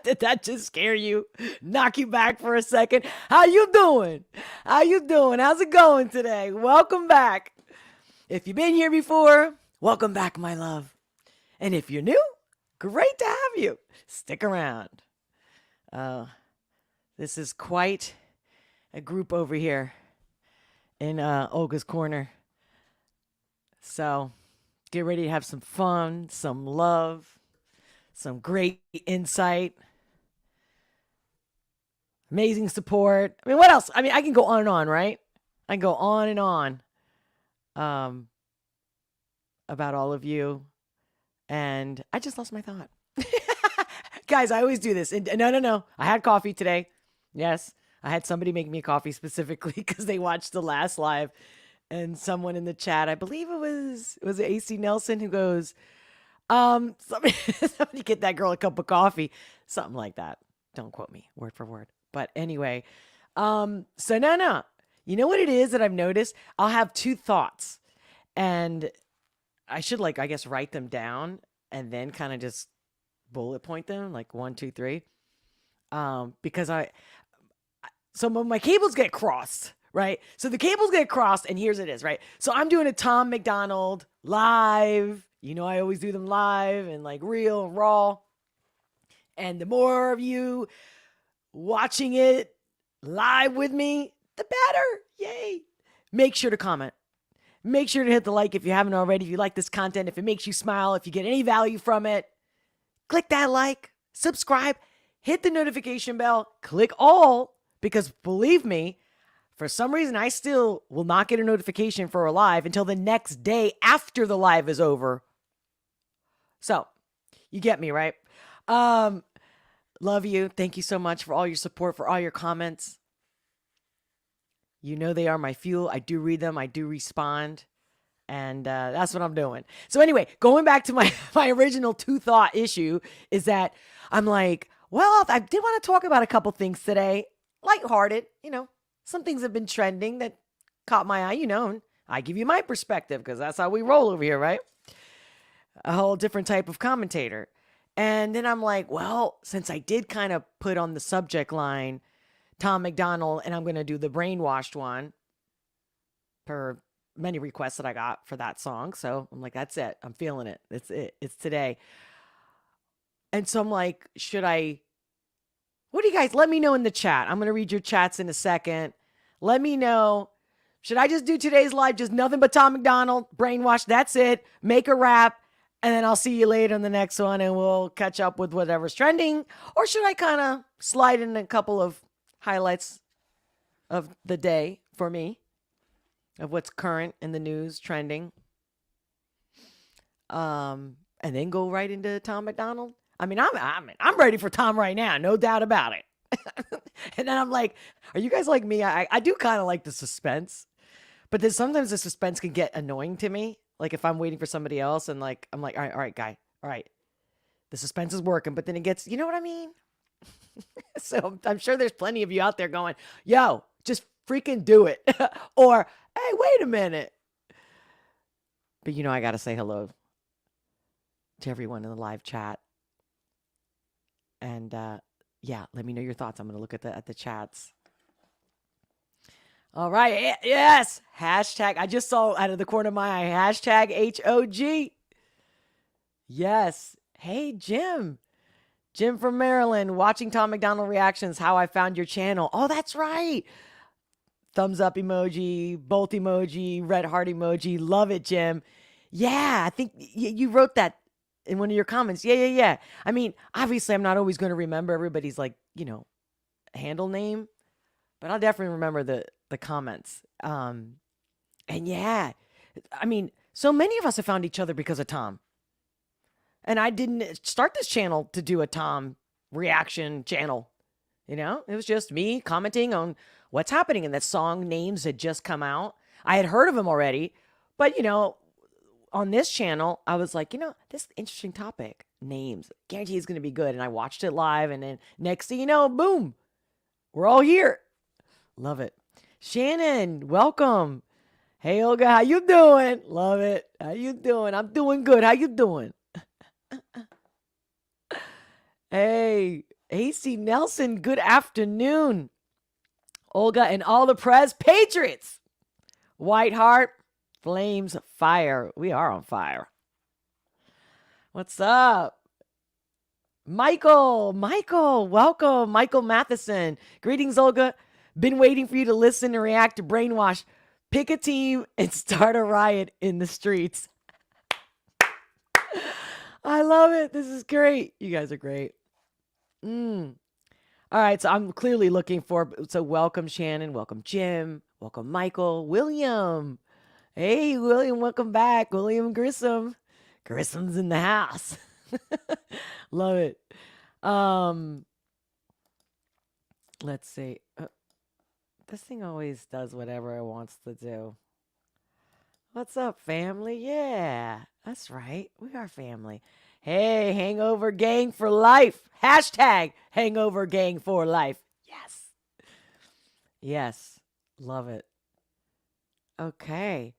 Did that just scare you? Knock you back for a second? How you doing? How you doing? How's it going today? Welcome back. If you've been here before, welcome back, my love. And if you're new, great to have you. Stick around. Uh, this is quite a group over here in Olga's corner. So get ready to have some fun, some love, some great insight, amazing support. I mean, what else? I mean, I can go on and on, right? I can go on and on um, about all of you. And I just lost my thought. Guys, I always do this. And no. I had coffee today. Yes, I had somebody make me coffee specifically because they watched the last live. And someone in the chat, I believe it was AC Nelson, who goes, somebody get that girl a cup of coffee. Something like that. Don't quote me word for word. But anyway, so no. You know what it is that I've noticed? I'll have two thoughts. And I should I guess write them down and then kind of just bullet point them like 1, 2, 3. Because so my cables get crossed, right? So the cables get crossed and here's it is, right? So I'm doing a Tom MacDonald live. You know, I always do them live and like real and raw. And the more of you watching it live with me, the better. Yay. Make sure to comment. Make sure to hit the like if you haven't already. If you like this content, if it makes you smile, if you get any value from it, click that like, subscribe, hit the notification bell, click all, because believe me, for some reason, I still will not get a notification for a live until the next day after the live is over. So, you get me, right? Love you. Thank you so much for all your support, for all your comments. You know they are my fuel. I do read them. I do respond. And that's what I'm doing. So anyway, going back to my original two-thought issue is that I'm like, well, I did want to talk about a couple things today. Lighthearted, some things have been trending that caught my eye, and I give you my perspective because that's how we roll over here, right? A whole different type of commentator. And then I'm like, well, since I did kind of put on the subject line, Tom MacDonald, and I'm going to do the Brainwashed one per many requests that I got for that song. So I'm like, that's it. I'm feeling it. It's it. It's today. And so I'm like, what do you guys, let me know in the chat. I'm going to read your chats in a second. Let me know. Should I just do today's live? Just nothing but Tom MacDonald, Brainwashed. That's it. Make a rap. And then I'll see you later in the next one and we'll catch up with whatever's trending. Or should I kind of slide in a couple of highlights of the day for me, of what's current in the news, trending, and then go right into Tom MacDonald? I mean, I'm ready for Tom right now, no doubt about it. And then I'm like, are you guys like me? I do kind of like the suspense, but then sometimes the suspense can get annoying to me. Like if I'm waiting for somebody else and like, I'm like, all right, guy, all right. The suspense is working, but then it gets, you know what I mean? So I'm sure there's plenty of you out there going, yo, just freaking do it. Or, hey, wait a minute. But I got to say hello to everyone in the live chat. And yeah, let me know your thoughts. I'm going to look at the chats. All right. Yes. Hashtag. I just saw out of the corner of my eye. Hashtag HOG. Yes. Hey, Jim. Jim from Maryland. Watching Tom MacDonald reactions. How I found your channel. Oh, that's right. Thumbs up emoji. Bolt emoji. Red heart emoji. Love it, Jim. Yeah. I think you wrote that in one of your comments. Yeah. I mean, obviously, I'm not always going to remember everybody's handle name. But I'll definitely remember the comments. And yeah, I mean, so many of us have found each other because of Tom. And I didn't start this channel to do a Tom reaction channel. It was just me commenting on what's happening. And that song names had just come out. I had heard of him already. But, on this channel, I was like, this is an interesting topic. Names. Guarantee it's going to be good. And I watched it live. And then next thing you know, boom, we're all here. Love it. Shannon, welcome. Hey, Olga, how you doing? Love it. How you doing? I'm doing good. How you doing? Hey, AC Nelson, good afternoon. Olga and all the Prez Patriots. White Heart, Flames, Fire. We are on fire. What's up? Michael, welcome. Michael Matheson. Greetings, Olga. Been waiting for you to listen and react to Brainwashed. Pick a team and start a riot in the streets. I love it. This is great. You guys are great. All right, so I'm clearly looking for. So welcome Shannon, welcome Jim, welcome Michael, William. Hey William, welcome back, William Grissom. Grissom's in the house. Love it. Um, let's see. This thing always does whatever it wants to do. What's up, family? Yeah, that's right. We are family. Hey, Hangover Gang for life. Hashtag Hangover Gang for life. Yes. Yes. Love it. Okay.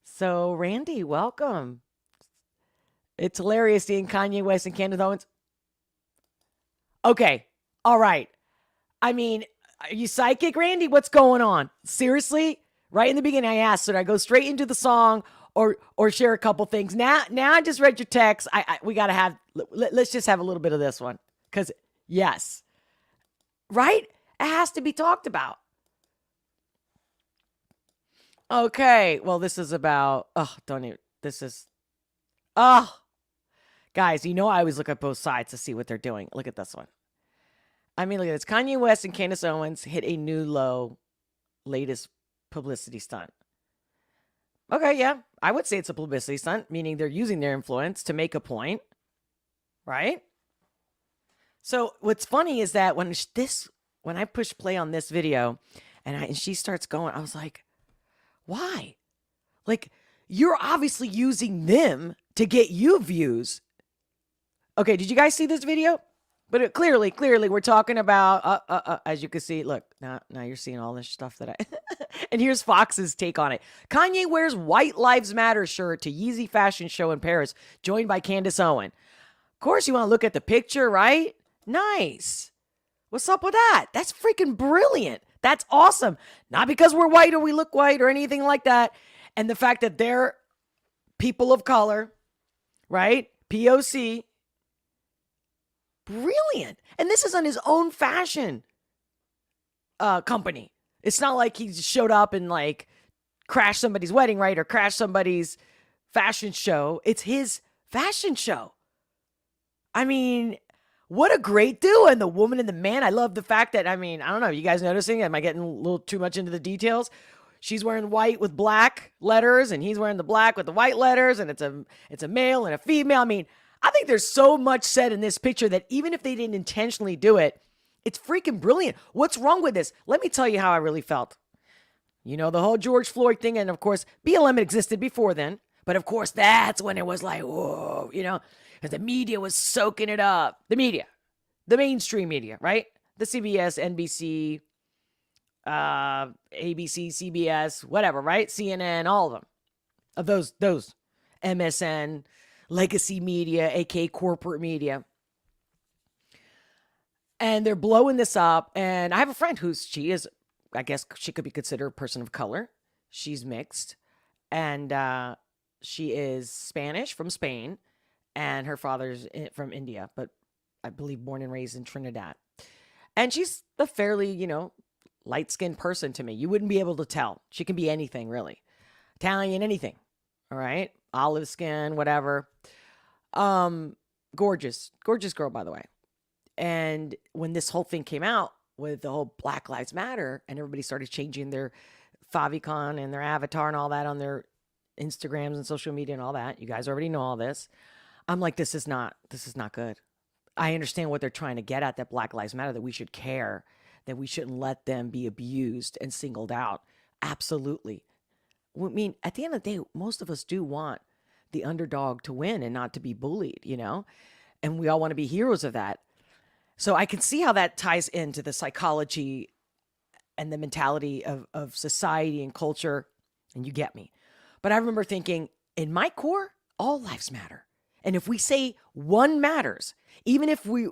So, Randy, welcome. It's hilarious seeing Kanye West and Candace Owens. Okay. All right. I mean, are you psychic, Randy? What's going on? Seriously? Right in the beginning, I asked, should I go straight into the song or share a couple things? Now I just read your text. We gotta have. Let's just have a little bit of this one, because yes, right? It has to be talked about. Okay. Well, this is about. Oh, don't even. This is. Oh, guys, you know I always look at both sides to see what they're doing. Look at this one. I mean, look at this. Kanye West and Candace Owens hit a new low, latest publicity stunt. Okay, yeah, I would say it's a publicity stunt, meaning they're using their influence to make a point, right? So what's funny is that when I push play on this video and she starts going, I was like, why? Like, you're obviously using them to get you views. Okay, did you guys see this video? But clearly, we're talking about, as you can see, look, now you're seeing all this stuff that and here's Fox's take on it. Kanye wears White Lives Matter shirt to Yeezy fashion show in Paris, joined by Candace Owen. Of course, you want to look at the picture, right? Nice. What's up with that? That's freaking brilliant. That's awesome. Not because we're white or we look white or anything like that. And the fact that they're people of color, right? POC. Brilliant. And this is on his own fashion company. It's not like he showed up and like crashed somebody's wedding, right? Or crashed somebody's fashion show. It's his fashion show. I mean, what a great duo. And the woman and the man. I love the fact that, I mean, I don't know. You guys noticing? Am I getting a little too much into the details? She's wearing white with black letters and he's wearing the black with the white letters, and it's a male and a female. I mean, I think there's so much said in this picture that even if they didn't intentionally do it, it's freaking brilliant. What's wrong with this? Let me tell you how I really felt. You know, the whole George Floyd thing, and of course, BLM existed before then. But of course, that's when it was like, whoa, you know, because the media was soaking it up. The media, the mainstream media, right? The CBS, NBC, ABC, CBS, whatever, right? CNN, all of them. Of those MSN, legacy media, aka corporate media. And they're blowing this up. And I have a friend she is, I guess she could be considered a person of color. She's mixed. And she is Spanish from Spain. And her father's from India, but I believe born and raised in Trinidad. And she's a fairly, you know, light-skinned person to me. You wouldn't be able to tell. She can be anything, really. Italian, anything. All right? Olive skin, whatever. Gorgeous girl, by the way. And when this whole thing came out with the whole Black Lives Matter and everybody started changing their favicon and their avatar and all that on their Instagrams and social media and all that, you guys already know all this. I'm like, this is not good. I understand what they're trying to get at, that Black Lives Matter, that we should care, that we shouldn't let them be abused and singled out. Absolutely. I mean, at the end of the day, most of us do want the underdog to win and not to be bullied, you know? And we all want to be heroes of that. So I can see how that ties into the psychology and the mentality of society and culture, and you get me. But I remember thinking, in my core, all lives matter. And if we say one matters, even if we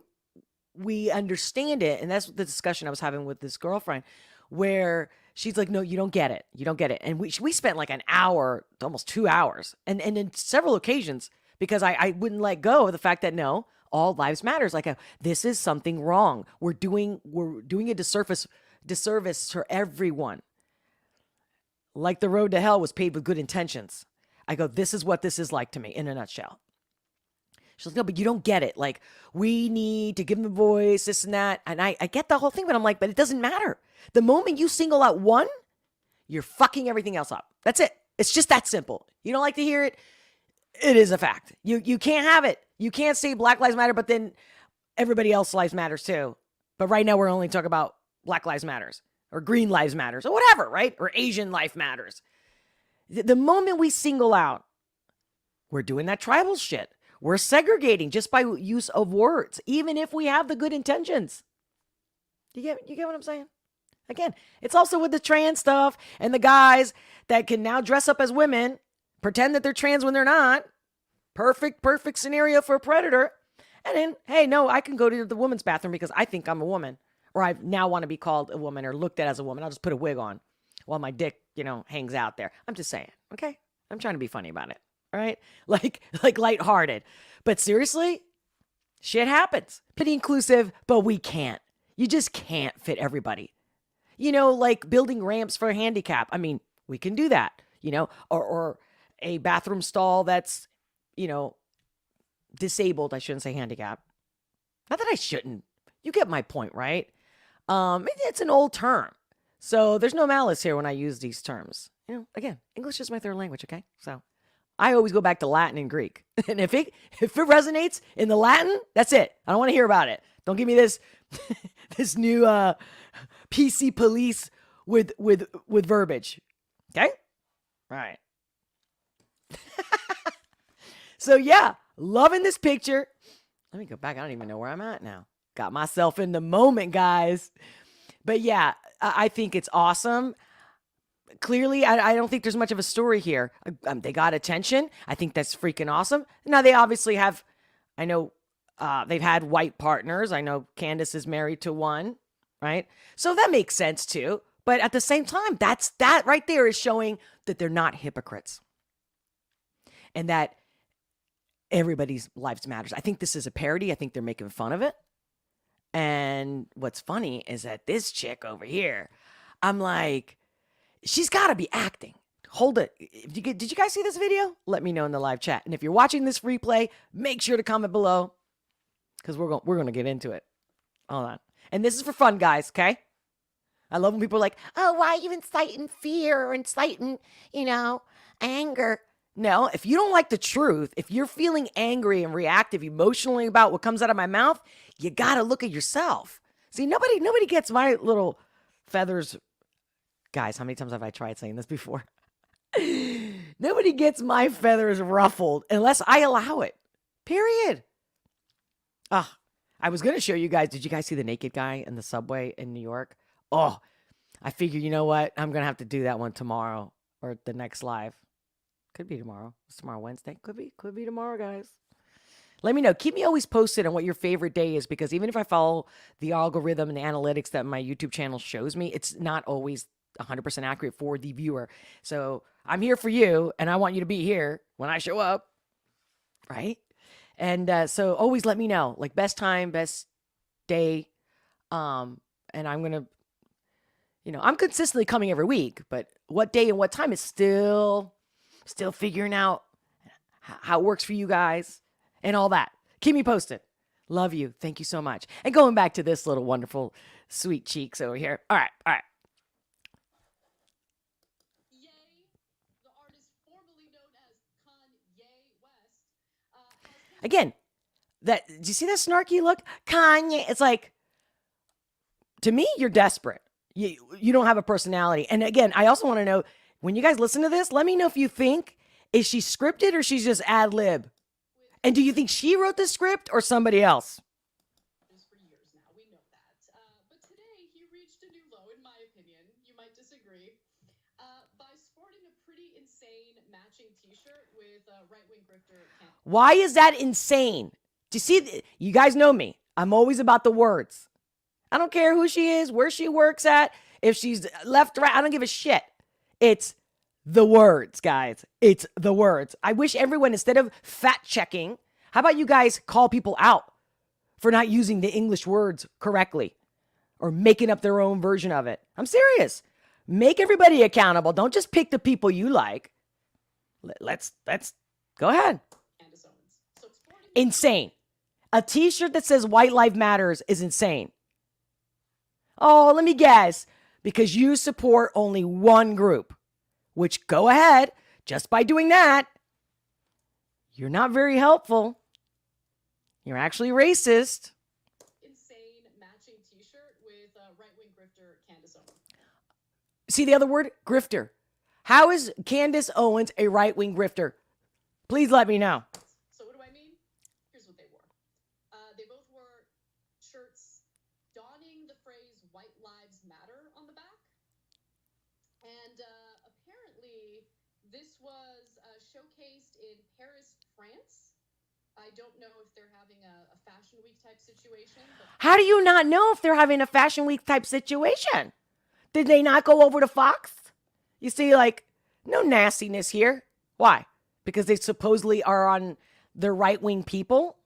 we understand it. And that's the discussion I was having with this girlfriend, where she's like, no, you don't get it. You don't get it. And we spent like an hour, almost 2 hours, and in several occasions, because I wouldn't let go of the fact that no, all lives matters. Like this is something wrong. We're doing a disservice for everyone. Like the road to hell was paved with good intentions. I go, this is what this is like to me in a nutshell. She's like, no, but you don't get it. Like, we need to give them a voice, this and that. And I get the whole thing, but I'm like, but it doesn't matter. The moment you single out one, you're fucking everything else up. That's it. It's just that simple. You don't like to hear it? It is a fact. You can't have it. You can't say Black Lives Matter, but then everybody else's lives matters too. But right now we're only talking about Black Lives Matters or Green Lives Matters or whatever, right? Or Asian life matters. The moment we single out, we're doing that tribal shit. We're segregating just by use of words, even if we have the good intentions. You get what I'm saying? Again, it's also with the trans stuff and the guys that can now dress up as women, pretend that they're trans when they're not. Perfect scenario for a predator. And then, hey, no, I can go to the women's bathroom because I think I'm a woman, or I now want to be called a woman or looked at as a woman. I'll just put a wig on while my dick, hangs out there. I'm just saying, okay? I'm trying to be funny about it, all right? Like lighthearted. But seriously, shit happens. Pretty inclusive, but we can't. You just can't fit everybody. Like building ramps for a handicap. I mean, we can do that, or a bathroom stall that's, disabled. I shouldn't say handicap. Not that I shouldn't. You get my point, right? It's an old term. So there's no malice here when I use these terms. Again, English is my third language, okay? So I always go back to Latin and Greek. And if it resonates in the Latin, that's it. I don't want to hear about it. Don't give me this this new PC police with verbiage. Okay? All right. So yeah, loving this picture. Let me go back. I don't even know where I'm at now. Got myself in the moment, guys. But yeah, I think it's awesome. Clearly, I don't think there's much of a story here. They got attention. I think that's freaking awesome. Now, they obviously have, I know they've had white partners. I know Candace is married to one, right? So that makes sense too. But at the same time, that right there is showing that they're not hypocrites. And that everybody's lives matters. I think this is a parody. I think they're making fun of it. And what's funny is that this chick over here, I'm like, she's got to be acting. Hold it. Did you guys see this video? Let me know in the live chat. And if you're watching this replay, make sure to comment below because we're going to get into it. Hold on. And this is for fun, guys, okay? I love when people are like, oh, why are you inciting fear or inciting, anger? No, if you don't like the truth, if you're feeling angry and reactive emotionally about what comes out of my mouth, you got to look at yourself. See, nobody gets my little feathers. Guys, how many times have I tried saying this before? Nobody gets my feathers ruffled unless I allow it. Period. I was going to show you guys. Did you guys see the naked guy in the subway in New York? Oh, I figure, you know what? I'm going to have to do that one tomorrow or the next live. Could be tomorrow. It's tomorrow Wednesday. Could be tomorrow, guys. Let me know. Keep me always posted on what your favorite day is, because even if I follow the algorithm and the analytics that my YouTube channel shows me, it's not always 100% accurate for the viewer. So I'm here for you, and I want you to be here when I show up, right? And so always let me know, like best time, best day, and I'm gonna, I'm consistently coming every week, but what day and what time is still figuring out how it works for you guys and all that. Keep me posted. Love you. Thank you so much. And going back to this little wonderful sweet cheeks over here. All right. Ye, the artist formerly known as Kanye West, has Again, do you see that snarky look? Kanye. It's like, to me, you're desperate. You don't have a personality. And again, I also want to know, when you guys listen to this, let me know if you think, is she scripted or she's just ad lib? And do you think she wrote the script or somebody else? for years now. We know that. But today he reached a new low, in my opinion. You might disagree. By sporting a pretty insane matching T-shirt with right-wing grifter. Why is that insane? Do you see? You guys know me. I'm always about the words. I don't care who she is, where she works at, if she's left, right. I don't give a shit. It's the words, guys. It's the words. I wish everyone, instead of fact checking, how about you guys call people out for not using the English words correctly or making up their own version of it? I'm serious. Make everybody accountable. Don't just pick the people you like. Let's go ahead. Candace Owens. So sporting Insane. A t-shirt that says White Lives Matters is insane. Oh, let me guess. Because you support only one group. Which, go ahead. Just by doing that, you're not very helpful. You're actually racist. insane matching T-shirt with right-wing grifter Candace Owens. See the other word? Grifter. How is Candace Owens a right-wing grifter? Please let me know. So what do I mean? Here's what they wore. They both wore shirts donning the phrase "White Lives Matter" on the back, and apparently this was showcased in Paris, France. I don't know if they're having a Fashion Week type situation. But How do you not know if they're having a Fashion Week type situation? Did they not go over to Fox? You see, like, no nastiness here. Why? Because they supposedly are on the right-wing people?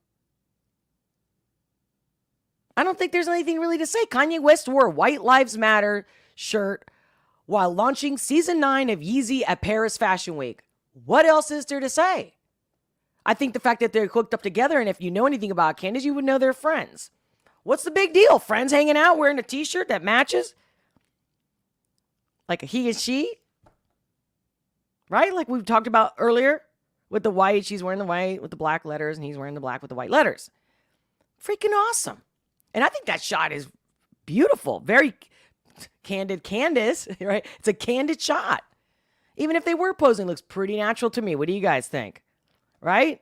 I don't think there's anything really to say. Kanye West wore a White Lives Matter shirt while launching season 9 of Yeezy at Paris Fashion Week. What else is there to say? I think the fact that they're hooked up together, and if you know anything about Candace, you would know they're friends. What's the big deal? Friends hanging out wearing a t-shirt that matches? Like a he and she? Right? Like we talked about earlier with the white. She's wearing the white with the black letters, and he's wearing the black with the white letters. Freaking awesome. And I think that shot is beautiful. Very candid Candace, right? It's a candid shot. Even if they were posing, it looks pretty natural to me. What do you guys think? Right?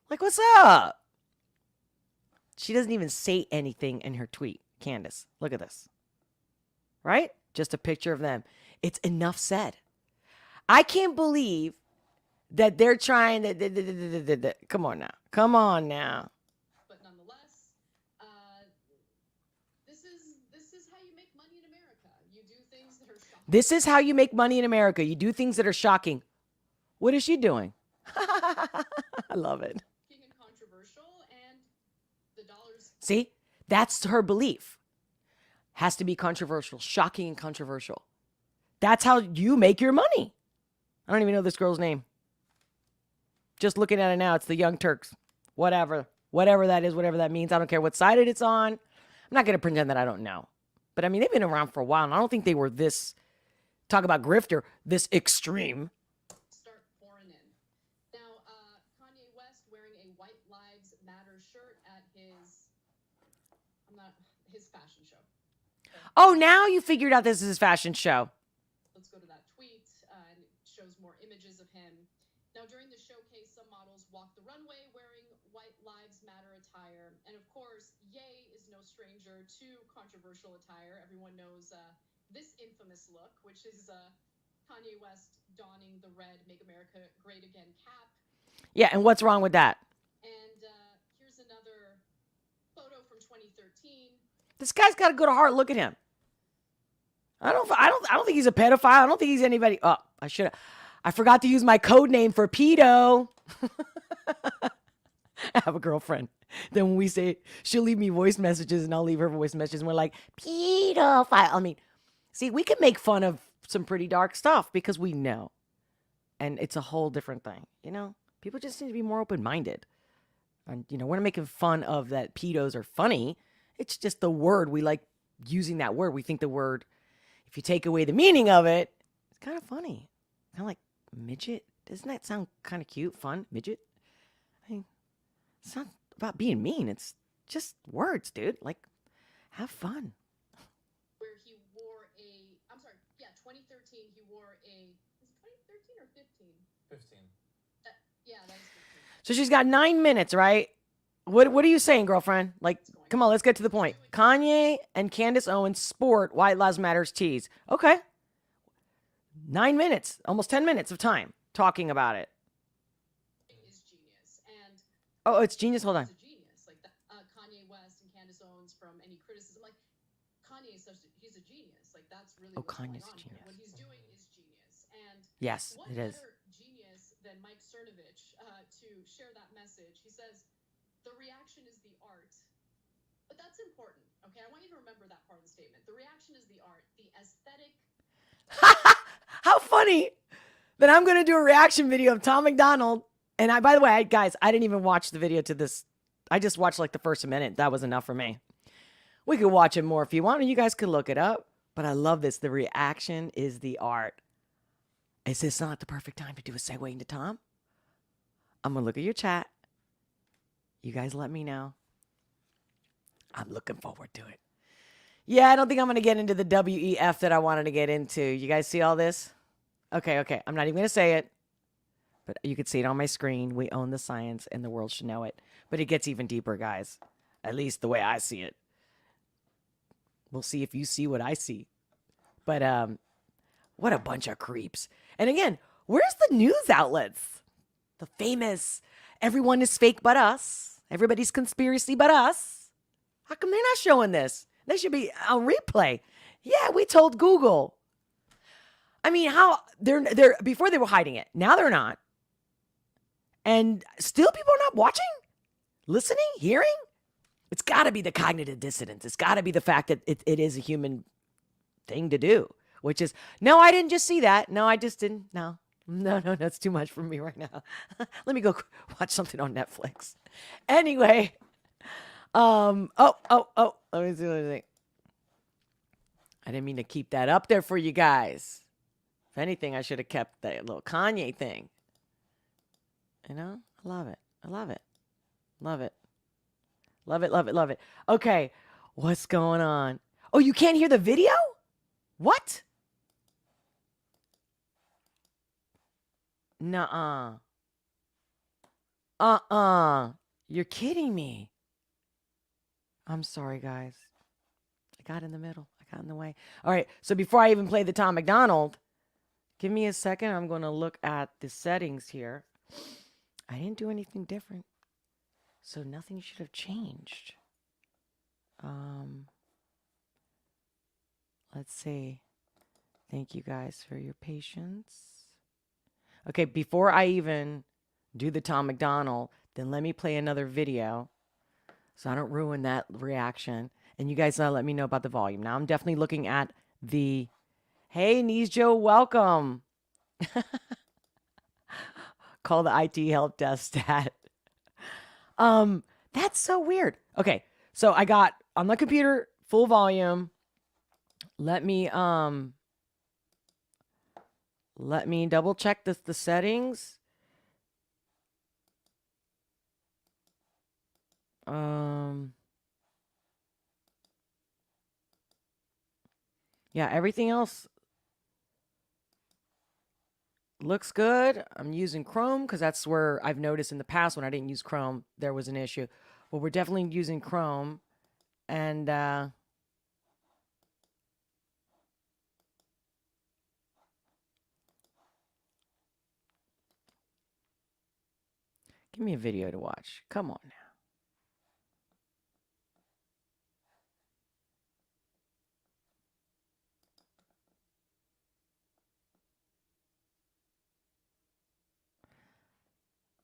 Like, what's up? She doesn't even say anything in her tweet, Candace. Look at this. Right? Just a picture of them. It's enough said. I can't believe that they're trying to... Come on now. Come on now. But nonetheless, this is how you make money in America. You do things that are shocking. This is how you make money in America. You do things that are shocking. What is she doing? I love it. And controversial, and the dollars. See? That's her belief. Has to be controversial, shocking and controversial. That's how you make your money. I don't even know this girl's name. Just looking at it now, it's the Young Turks. Whatever that is, whatever that means. I don't care what side it's on. I'm not going to pretend that I don't know. But I mean, they've been around for a while, and I don't think they were this, talk about grifter, this extreme. Start pouring in. Now, Kanye West wearing a White Lives Matter shirt at his fashion show. Oh, now you figured out this is his fashion show. Let's go to that tweet, and it shows more images of him. Now, during the showcase, some models walked the runway wearing White Lives Matter attire. And of course, Ye is no stranger to controversial attire. Everyone knows this infamous look, which is Kanye West donning the red Make America Great Again cap. Yeah, and what's wrong with that? And here's another photo from 2013. This guy's got a good heart. Look at him. I don't think he's a pedophile. I don't think he's anybody. Oh, I forgot to use my code name for pedo. I have a girlfriend. Then when we say, she'll leave me voice messages and I'll leave her voice messages. And we're like, pedophile. I mean, see, we can make fun of some pretty dark stuff because we know. And it's a whole different thing. You know, people just need to be more open-minded. And, you know, we're not making fun of that pedos are funny. It's just the word. We like using that word. We think the word, if you take away the meaning of it, it's kind of funny. Kind of like midget. Doesn't that sound kind of cute? Fun? Midget? I mean, it's not about being mean. It's just words, dude. Like, have fun. Where he wore 2013, he wore is it 2013 or 15? 15. Yeah, that was 15. So she's got 9 minutes, right? What are you saying, girlfriend? Like, come on, let's get to the point. Kanye and Candace Owens sport White Lives Matters tees. Okay. 9 minutes, almost 10 minutes of time talking about it. Is genius. And Oh, it's genius. Hold on. it's a genius. Like Kanye West and Candace criticism. Like, Kanye is he's a genius. Like, that's really what's Kanye's going on a here. genius. What he's doing is genius. And Yes, what it is. better genius than Mike Cernovich to share that message? He says, the reaction is the art. But that's important, okay? I want you to remember that part of the statement. The reaction is the art, the aesthetic. How funny that I'm going to do a reaction video of Tom MacDonald. And by the way, guys, I didn't even watch the video to this. I just watched like the first minute. That was enough for me. We could watch it more if you want, and you guys could look it up. But I love this. The reaction is the art. Is this not the perfect time to do a segue into Tom? I'm going to look at your chat. You guys let me know. I'm looking forward to it. Yeah, I don't think I'm going to get into the WEF that I wanted to get into. You guys see all this? Okay. I'm not even going to say it. But you can see it on my screen. We own the science, and the world should know it. But it gets even deeper, guys. At least the way I see it. We'll see if you see what I see. But what a bunch of creeps. And again, where's the news outlets? The famous, everyone is fake but us. Everybody's conspiracy but us. How come they're not showing this? They should be on replay. Yeah, we told Google. I mean, how they're before they were hiding it. Now they're not. And still people are not watching, listening, hearing. It's got to be the cognitive dissonance. It's got to be the fact that it is a human thing to do, which is, no, I didn't just see that. No, I just didn't. No, that's too much for me right now. Let me go watch something on Netflix. Anyway, let me see what I think. I didn't mean to keep that up there for you guys. If anything, I should have kept that little Kanye thing. You know, I love it. I love it. Love it. Love it, love it, love it. Okay, what's going on? Oh, you can't hear the video? What? Nuh-uh. You're kidding me. I'm sorry, guys. I got in the middle. I got in the way. All right, so before I even play the Tom MacDonald, give me a second. I'm going to look at the settings here. I didn't do anything different. So nothing should have changed. Let's see. Thank you guys for your patience. Okay, before I even do the Tom MacDonald, then let me play another video so I don't ruin that reaction. And you guys let me know about the volume. Now I'm definitely looking at the... Hey, Niece Joe, welcome. Call the IT help desk stat. That's so weird. Okay, so I got on the computer full volume. Let me double check the settings. Yeah, everything else looks good. I'm using Chrome because that's where I've noticed in the past when I didn't use Chrome, there was an issue. Well, we're definitely using Chrome. And give me a video to watch. Come on now.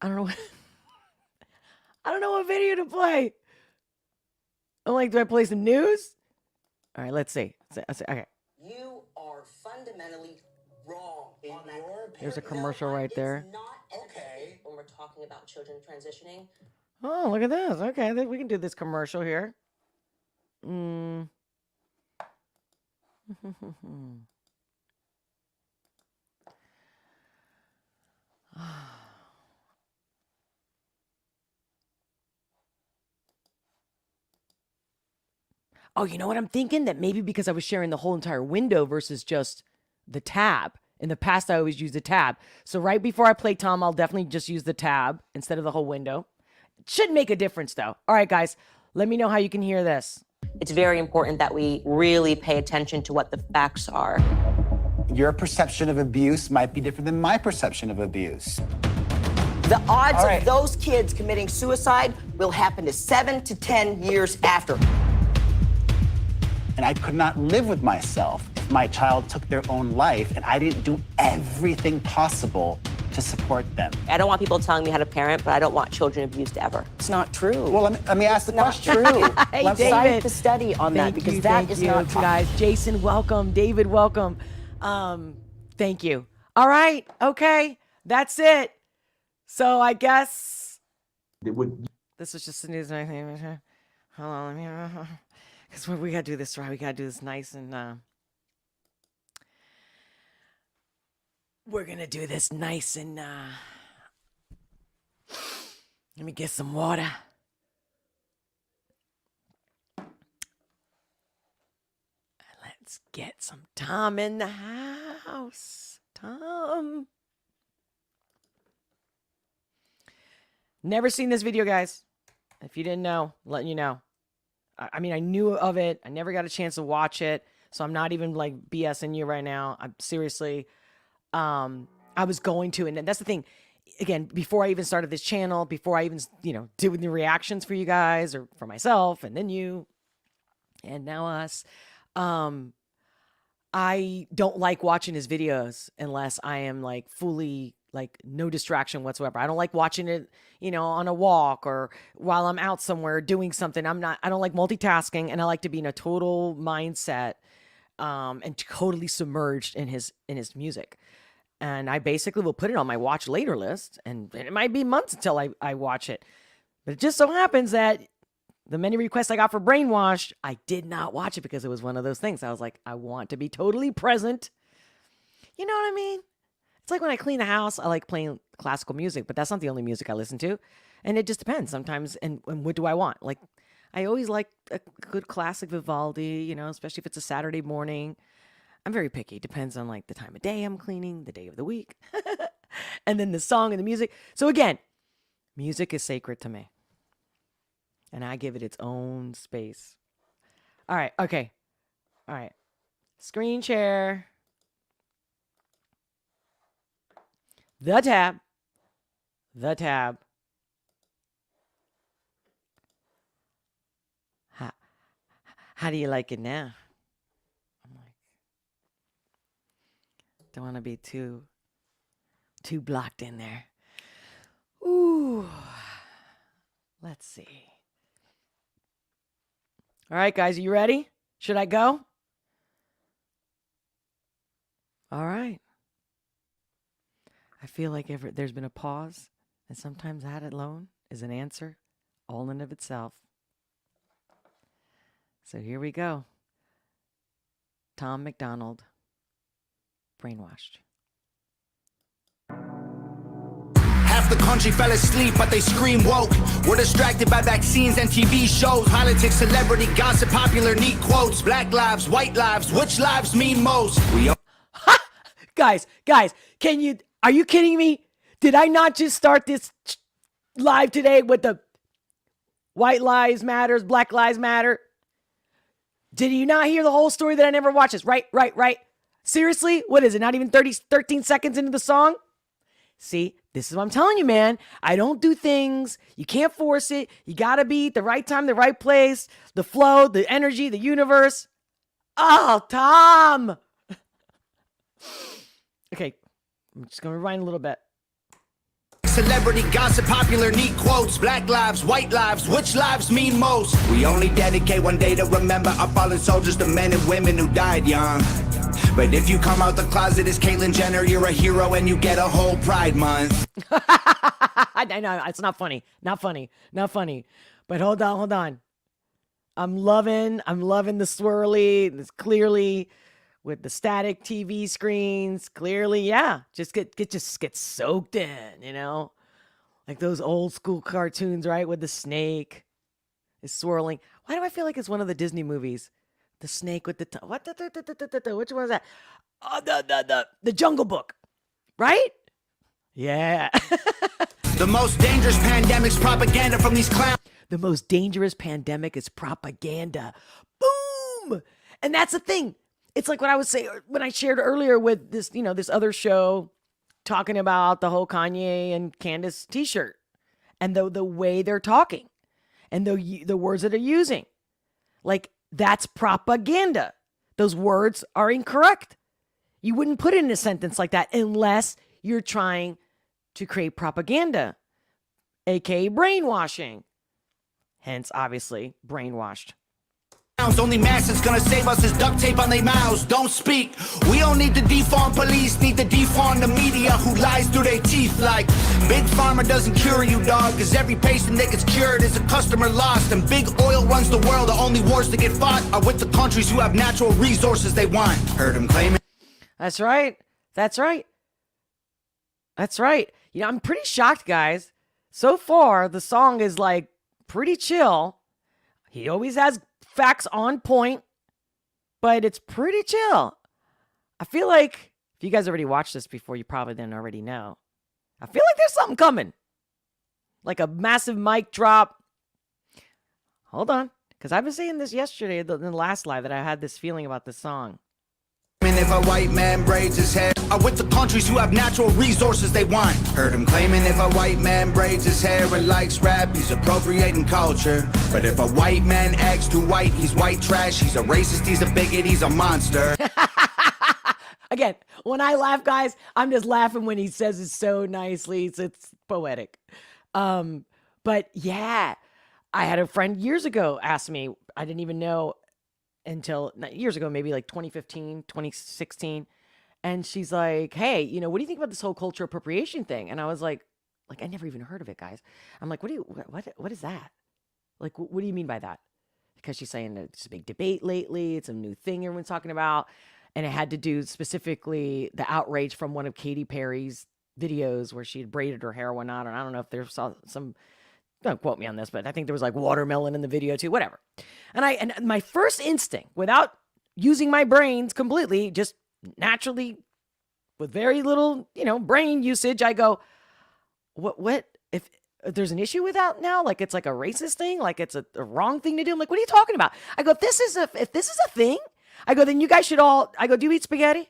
I don't know. I don't know what video to play. I'm like, do I play some news? All right, let's see. Okay. You are fundamentally wrong. In your opinion. There's a commercial right there. It's not okay when we're talking about children transitioning. Oh, look at this. Okay, we can do this commercial here. Oh, you know what I'm thinking? That maybe because I was sharing the whole entire window versus just the tab. In the past, I always use the tab. So right before I play Tom, I'll definitely just use the tab instead of the whole window. It should make a difference, though. All right, guys, let me know how you can hear this. It's very important that we really pay attention to what the facts are. Your perception of abuse might be different than my perception of abuse. The odds of those kids committing suicide will happen to 7 to 10 years after. And I could not live with myself if my child took their own life and I didn't do everything possible to support them. I don't want people telling me how to parent, but I don't want children abused ever. It's not true. Well, let me ask the question. True. Hey, Let's David. cite the study on that because that is not true. guys. Jason, welcome. David, welcome. Thank you. All right. Okay. That's it. So I guess this was just the news. Hold on. Let me, because we got to do this right. We got to do this nice and, we're going to do this nice and, let me get some water. Let's get some Tom in the house. Tom. Never seen this video, guys. If you didn't know, letting you know. I mean, I knew of it. I never got a chance to watch it. So I'm not even like BSing you right now. I'm seriously, I was going to, and that's the thing. Again, before I even started this channel, before I even, doing the reactions for you guys or for myself and then you and now us, I don't like watching his videos unless I am like fully like no distraction whatsoever. I don't like watching it, on a walk or while I'm out somewhere doing something. I don't like multitasking, and I like to be in a total mindset, and totally submerged in his music. And I basically will put it on my watch later list, and it might be months until I watch it. But it just so happens that the many requests I got for Brainwashed, I did not watch it because it was one of those things. I was like, I want to be totally present. You know what I mean? It's like when I clean the house, I like playing classical music, but that's not the only music I listen to. And it just depends sometimes. And what do I want? Like, I always like a good classic Vivaldi, especially if it's a Saturday morning. I'm very picky. Depends on like the time of day I'm cleaning, the day of the week, and then the song and the music. So again, music is sacred to me, and I give it its own space. All right. Okay. All right. Screen share. The tab. How do you like it now? I'm like, don't want to be too blocked in there. Ooh. Let's see. All right, guys, are you ready? Should I go? All right. I feel like there's been a pause, and sometimes that alone is an answer all in of itself. So here we go. Tom MacDonald, Brainwashed. Half the country fell asleep, but they scream woke. We're distracted by vaccines and TV shows. Politics, celebrity, gossip, popular, neat quotes. Black lives, white lives, which lives mean most? Guys, are you kidding me? Did I not just start this live today with the white lives matters, black lives matter? Did you not hear the whole story that I never watched this? Right. Seriously? What is it? Not even 13 seconds into the song? See, this is what I'm telling you, man. I don't do things. You can't force it. You got to be at the right time, the right place, the flow, the energy, the universe. Oh, Tom. Okay, I'm just going to rewind a little bit. Celebrity, gossip, popular, neat quotes. Black lives, white lives, which lives mean most? We only dedicate one day to remember our fallen soldiers, the men and women who died young. But if you come out the closet as Caitlyn Jenner, you're a hero and you get a whole Pride Month. I know, it's not funny. Not funny. But hold on. I'm loving the swirly, it's clearly with the static TV screens, clearly, yeah. Just get soaked in, like those old school cartoons, right? With the snake is swirling. Why do I feel like it's one of the Disney movies? The snake with the which one is that? Oh, the Jungle Book, right? Yeah. The most dangerous pandemic's propaganda from these clowns. The most dangerous pandemic is propaganda. Boom! And that's the thing. It's like what I was saying when I shared earlier with this, this other show talking about the whole Kanye and Candace t-shirt and the way they're talking and the words that they're using. Like, that's propaganda. Those words are incorrect. You wouldn't put it in a sentence like that unless you're trying to create propaganda, aka brainwashing. Hence, obviously, brainwashed. Only masses gonna save us is duct tape on their mouths. Don't speak. We don't need to defund police, need to defund the media who lies through their teeth like Big Pharma doesn't cure you, dog, cause every patient that gets cured is a customer lost. And big oil runs the world. The only wars that get fought are with the countries who have natural resources they want. Heard him claiming. That's right. That's right. That's right. You know, I'm pretty shocked, guys. So far, the song is like pretty chill. He always has facts on point, but it's pretty chill. I feel like if you guys already watched this before, you probably didn't already know. I feel like there's something coming. Like a massive mic drop. Hold on. Because I've been saying this yesterday in the last live that I had this feeling about this song. If a white man braids his hair are with the countries who have natural resources they want. Heard him claiming if a white man braids his hair and likes rap, he's appropriating culture. But if a white man acts too white, he's white trash, he's a racist, he's a bigot, he's a monster. Again, when I laugh, guys, I'm just laughing when he says it so nicely. It's poetic. But yeah, I had a friend years ago ask me, I didn't even know until years ago, maybe like 2015, 2016. And she's like, hey, you know, what do you think about this whole cultural appropriation thing? And I was like, I never even heard of it, guys. I'm like, what is that? Like, what do you mean by that? Because she's saying that it's a big debate lately. It's a new thing everyone's talking about. And it had to do specifically the outrage from one of Katy Perry's videos where she had braided her hair or whatnot. And I don't know if there's some, don't quote me on this, but I think there was like watermelon in the video too, whatever. And my first instinct, without using my brains completely, just naturally with very little, brain usage, I go, what if there's an issue with that now? Like it's like a racist thing, like it's a wrong thing to do. I'm like, what are you talking about? I go, if this is a thing, I go, then you guys should all, I go, do you eat spaghetti?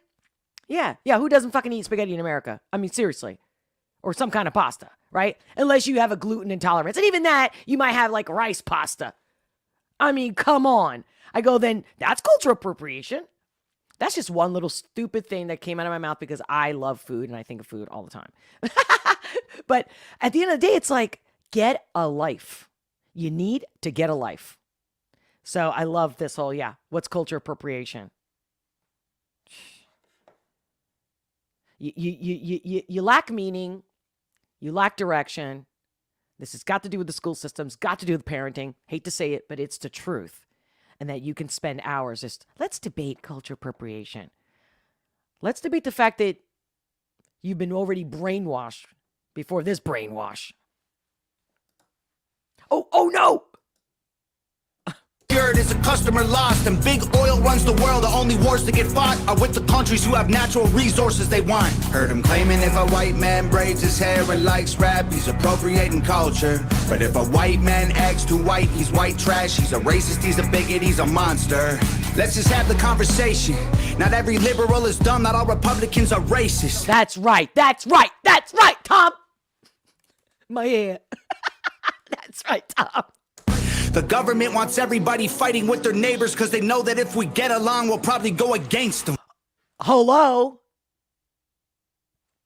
Yeah. Who doesn't fucking eat spaghetti in America? I mean, seriously. Or some kind of pasta, right? Unless you have a gluten intolerance. And even that, you might have like rice pasta. I mean, come on. I go, then that's cultural appropriation. That's just one little stupid thing that came out of my mouth because I love food and I think of food all the time. But at the end of the day, it's like, get a life. You need to get a life. So I love this whole, what's culture appropriation? You lack meaning. You lack direction. This has got to do with the school systems, got to do with parenting. Hate to say it, but it's the truth. And that you can spend hours just, let's debate culture appropriation. Let's debate the fact that you've been already brainwashed before this brainwash. Oh no! Is a customer lost and big oil runs the world. The only wars that get fought are with the countries who have natural resources they want. Heard him claiming if a white man braids his hair and likes rap, he's appropriating culture. But if a white man acts too white, he's white trash, he's a racist, he's a bigot, he's a monster. Let's just have the conversation. Not every liberal is dumb, not all Republicans are racist. That's right, Tom. My ear. That's right, Tom. The government wants everybody fighting with their neighbors because they know that if we get along, we'll probably go against them. Hello?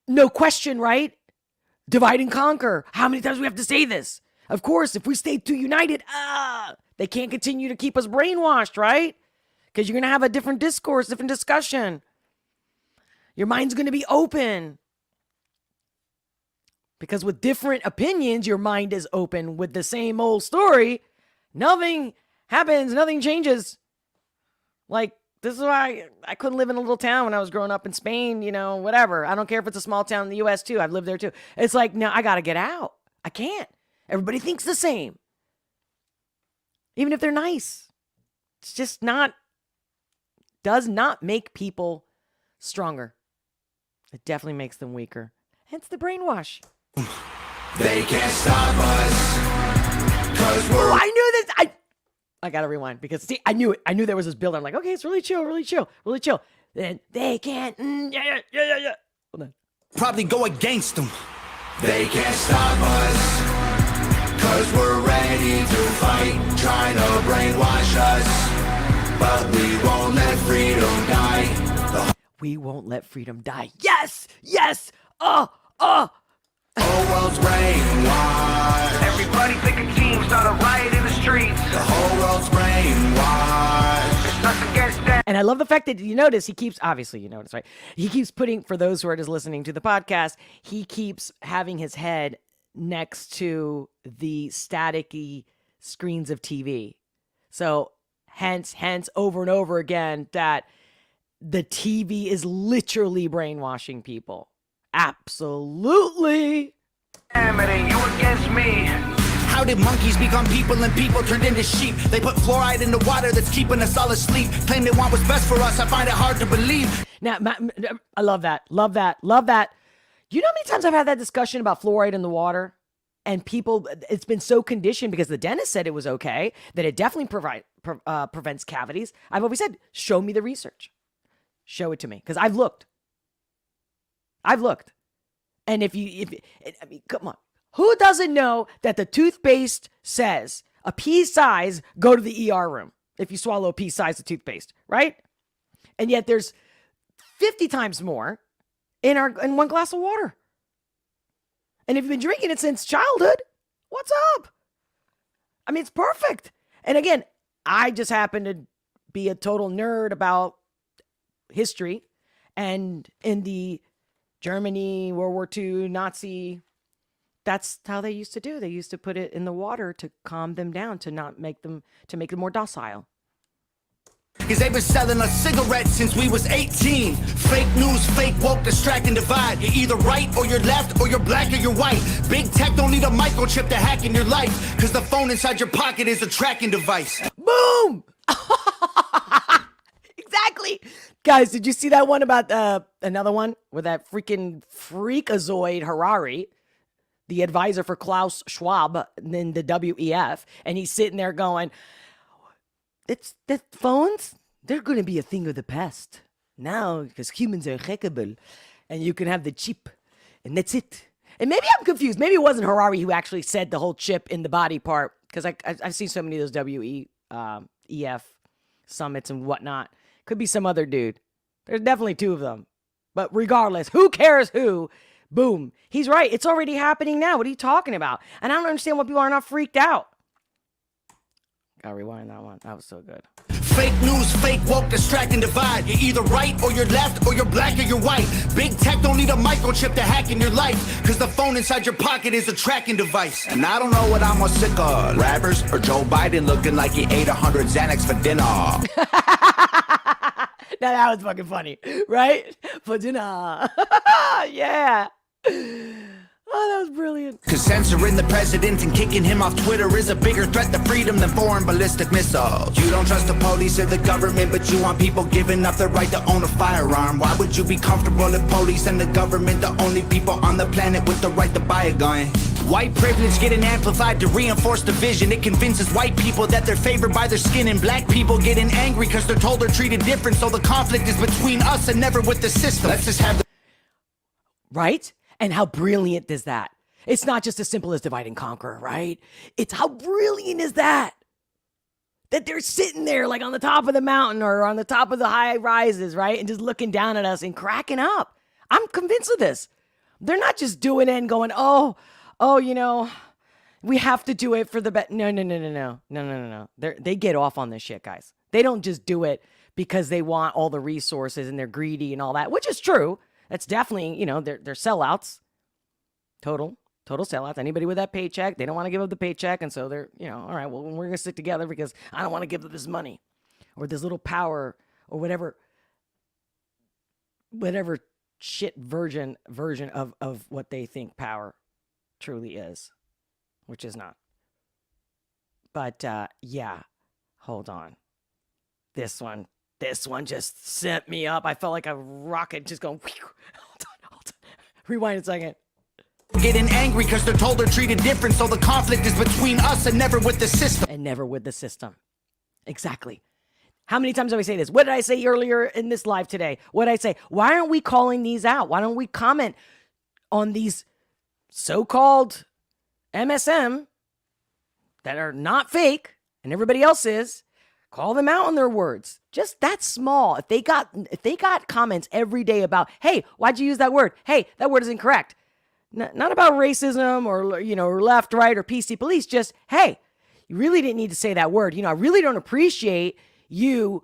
No question, right? Divide and conquer. How many times do we have to say this? Of course, if we stay too united, they can't continue to keep us brainwashed, right? Because you're going to have a different discourse, different discussion. Your mind's going to be open. Because with different opinions, your mind is open. With the same old story, nothing happens, nothing changes. Like, this is why I couldn't live in a little town when I was growing up in Spain, whatever. I don't care if it's a small town in the U.S. too. I've lived there too. It's like, no, I got to get out. I can't. Everybody thinks the same. Even if they're nice. It's just does not make people stronger. It definitely makes them weaker. Hence the brainwash. They can't stop us. Cause we're I knew this. I gotta rewind because see, I knew it. I knew there was this build. I'm like, okay, it's really chill. Then they can't. Yeah. Hold on. Probably go against them. They can't stop us. Cause we're ready to fight. Trying to brainwash us. but we won't let freedom die. We won't let freedom die. Yes! Yes! The whole world's brainwashed. Everybody pick a team, start a riot in the streets. The whole world's brainwashed. It's us against them. And I love the fact that you notice he keeps, obviously you notice, right? He keeps putting, for those who are just listening to the podcast, he keeps having his head next to the staticky screens of TV. So hence over and over again that the TV is literally brainwashing people. Absolutely. Damn, it ain't you against me. How did monkeys become people and people turned into sheep? They put fluoride in the water that's keeping us all asleep. Claim they want what's best for us. I find it hard to believe. Now, I love that. Love that. Love that. You know how many times I've had that discussion about fluoride in the water? And people, it's been so conditioned because the dentist said it was okay, that it definitely prevents cavities. I've always said, show me the research. Show it to me. Because I've looked. And I mean, come on. Who doesn't know that the toothpaste says a pea size, go to the ER room if you swallow a pea size of toothpaste, right? And yet there's 50 times more in one glass of water. And if you've been drinking it since childhood, what's up? I mean, it's perfect. And again, I just happen to be a total nerd about history. And in the Germany, World War II, Nazi, that's how they used to do. They used to put it in the water to calm them down, to make them more docile. Cause they've been selling us cigarettes since we was 18. Fake news, fake woke, distract and divide. You're either right or you're left, or you're black or you're white. Big tech don't need a microchip to hack in your life. Cause the phone inside your pocket is a tracking device. Boom! Exactly. Guys, did you see that one about another one with that freaking freakazoid Harari, the advisor for Klaus Schwab in the WEF, and he's sitting there going, it's the phones, they're going to be a thing of the past now because humans are hackable and you can have the chip and that's it. And maybe I'm confused. Maybe it wasn't Harari who actually said the whole chip in the body part, because I've seen so many of those WEF summits and whatnot. Could be some other dude. There's definitely two of them. But regardless, who cares who? Boom. He's right. It's already happening now. What are you talking about? And I don't understand why people are not freaked out. Gotta rewind that one. That was so good. Fake news, fake woke, distract and divide. You're either right or you're left, or you're black or you're white. Big tech don't need a microchip to hack in your life. Cause the phone inside your pocket is a tracking device. And I don't know what I'm more sick of, rappers or Joe Biden looking like he ate 100 Xanax for dinner. Now that was fucking funny, right? For dinner. Yeah. Oh, that was brilliant. Cause censoring the president and kicking him off Twitter is a bigger threat to freedom than foreign ballistic missiles. You don't trust the police or the government, but you want people giving up the right to own a firearm. Why would you be comfortable if police and the government the only people on the planet with the right to buy a gun? White privilege getting amplified to reinforce division. It convinces white people that they're favored by their skin, and black people getting angry because they're told they're treated different. So the conflict is between us and never with the system. Let's just have the... Right? And how brilliant is that? It's not just as simple as divide and conquer, right? It's how brilliant is that? That they're sitting there like on the top of the mountain or on the top of the high rises, right? And just looking down at us and cracking up. I'm convinced of this. They're not just doing it and going, oh, you know, we have to do it for the best. No. They get off on this shit, guys. They don't just do it because they want all the resources and they're greedy and all that, which is true. That's definitely, you know, they're sellouts. Total sellouts. Anybody with that paycheck, they don't want to give up the paycheck. And so they're, you know, all right, well, we're going to stick together because I don't want to give them this money or this little power or whatever shit version of what they think power truly is, which is not. But, yeah, hold on. This one just sent me up. I felt like a rocket just going, hold on. Rewind a second. Getting angry because they're told they're treated different. So the conflict is between us and never with the system. And never with the system. Exactly. How many times do I say this? What did I say earlier in this live today? What did I say? Why aren't we calling these out? Why don't we comment on these so-called MSM that are not fake and everybody else is? Call them out on their words. Just that small. If they got comments every day about, hey, why'd you use that word? Hey, that word is incorrect. Not about racism or, or left, right, or PC police. Just, hey, you really didn't need to say that word. I really don't appreciate you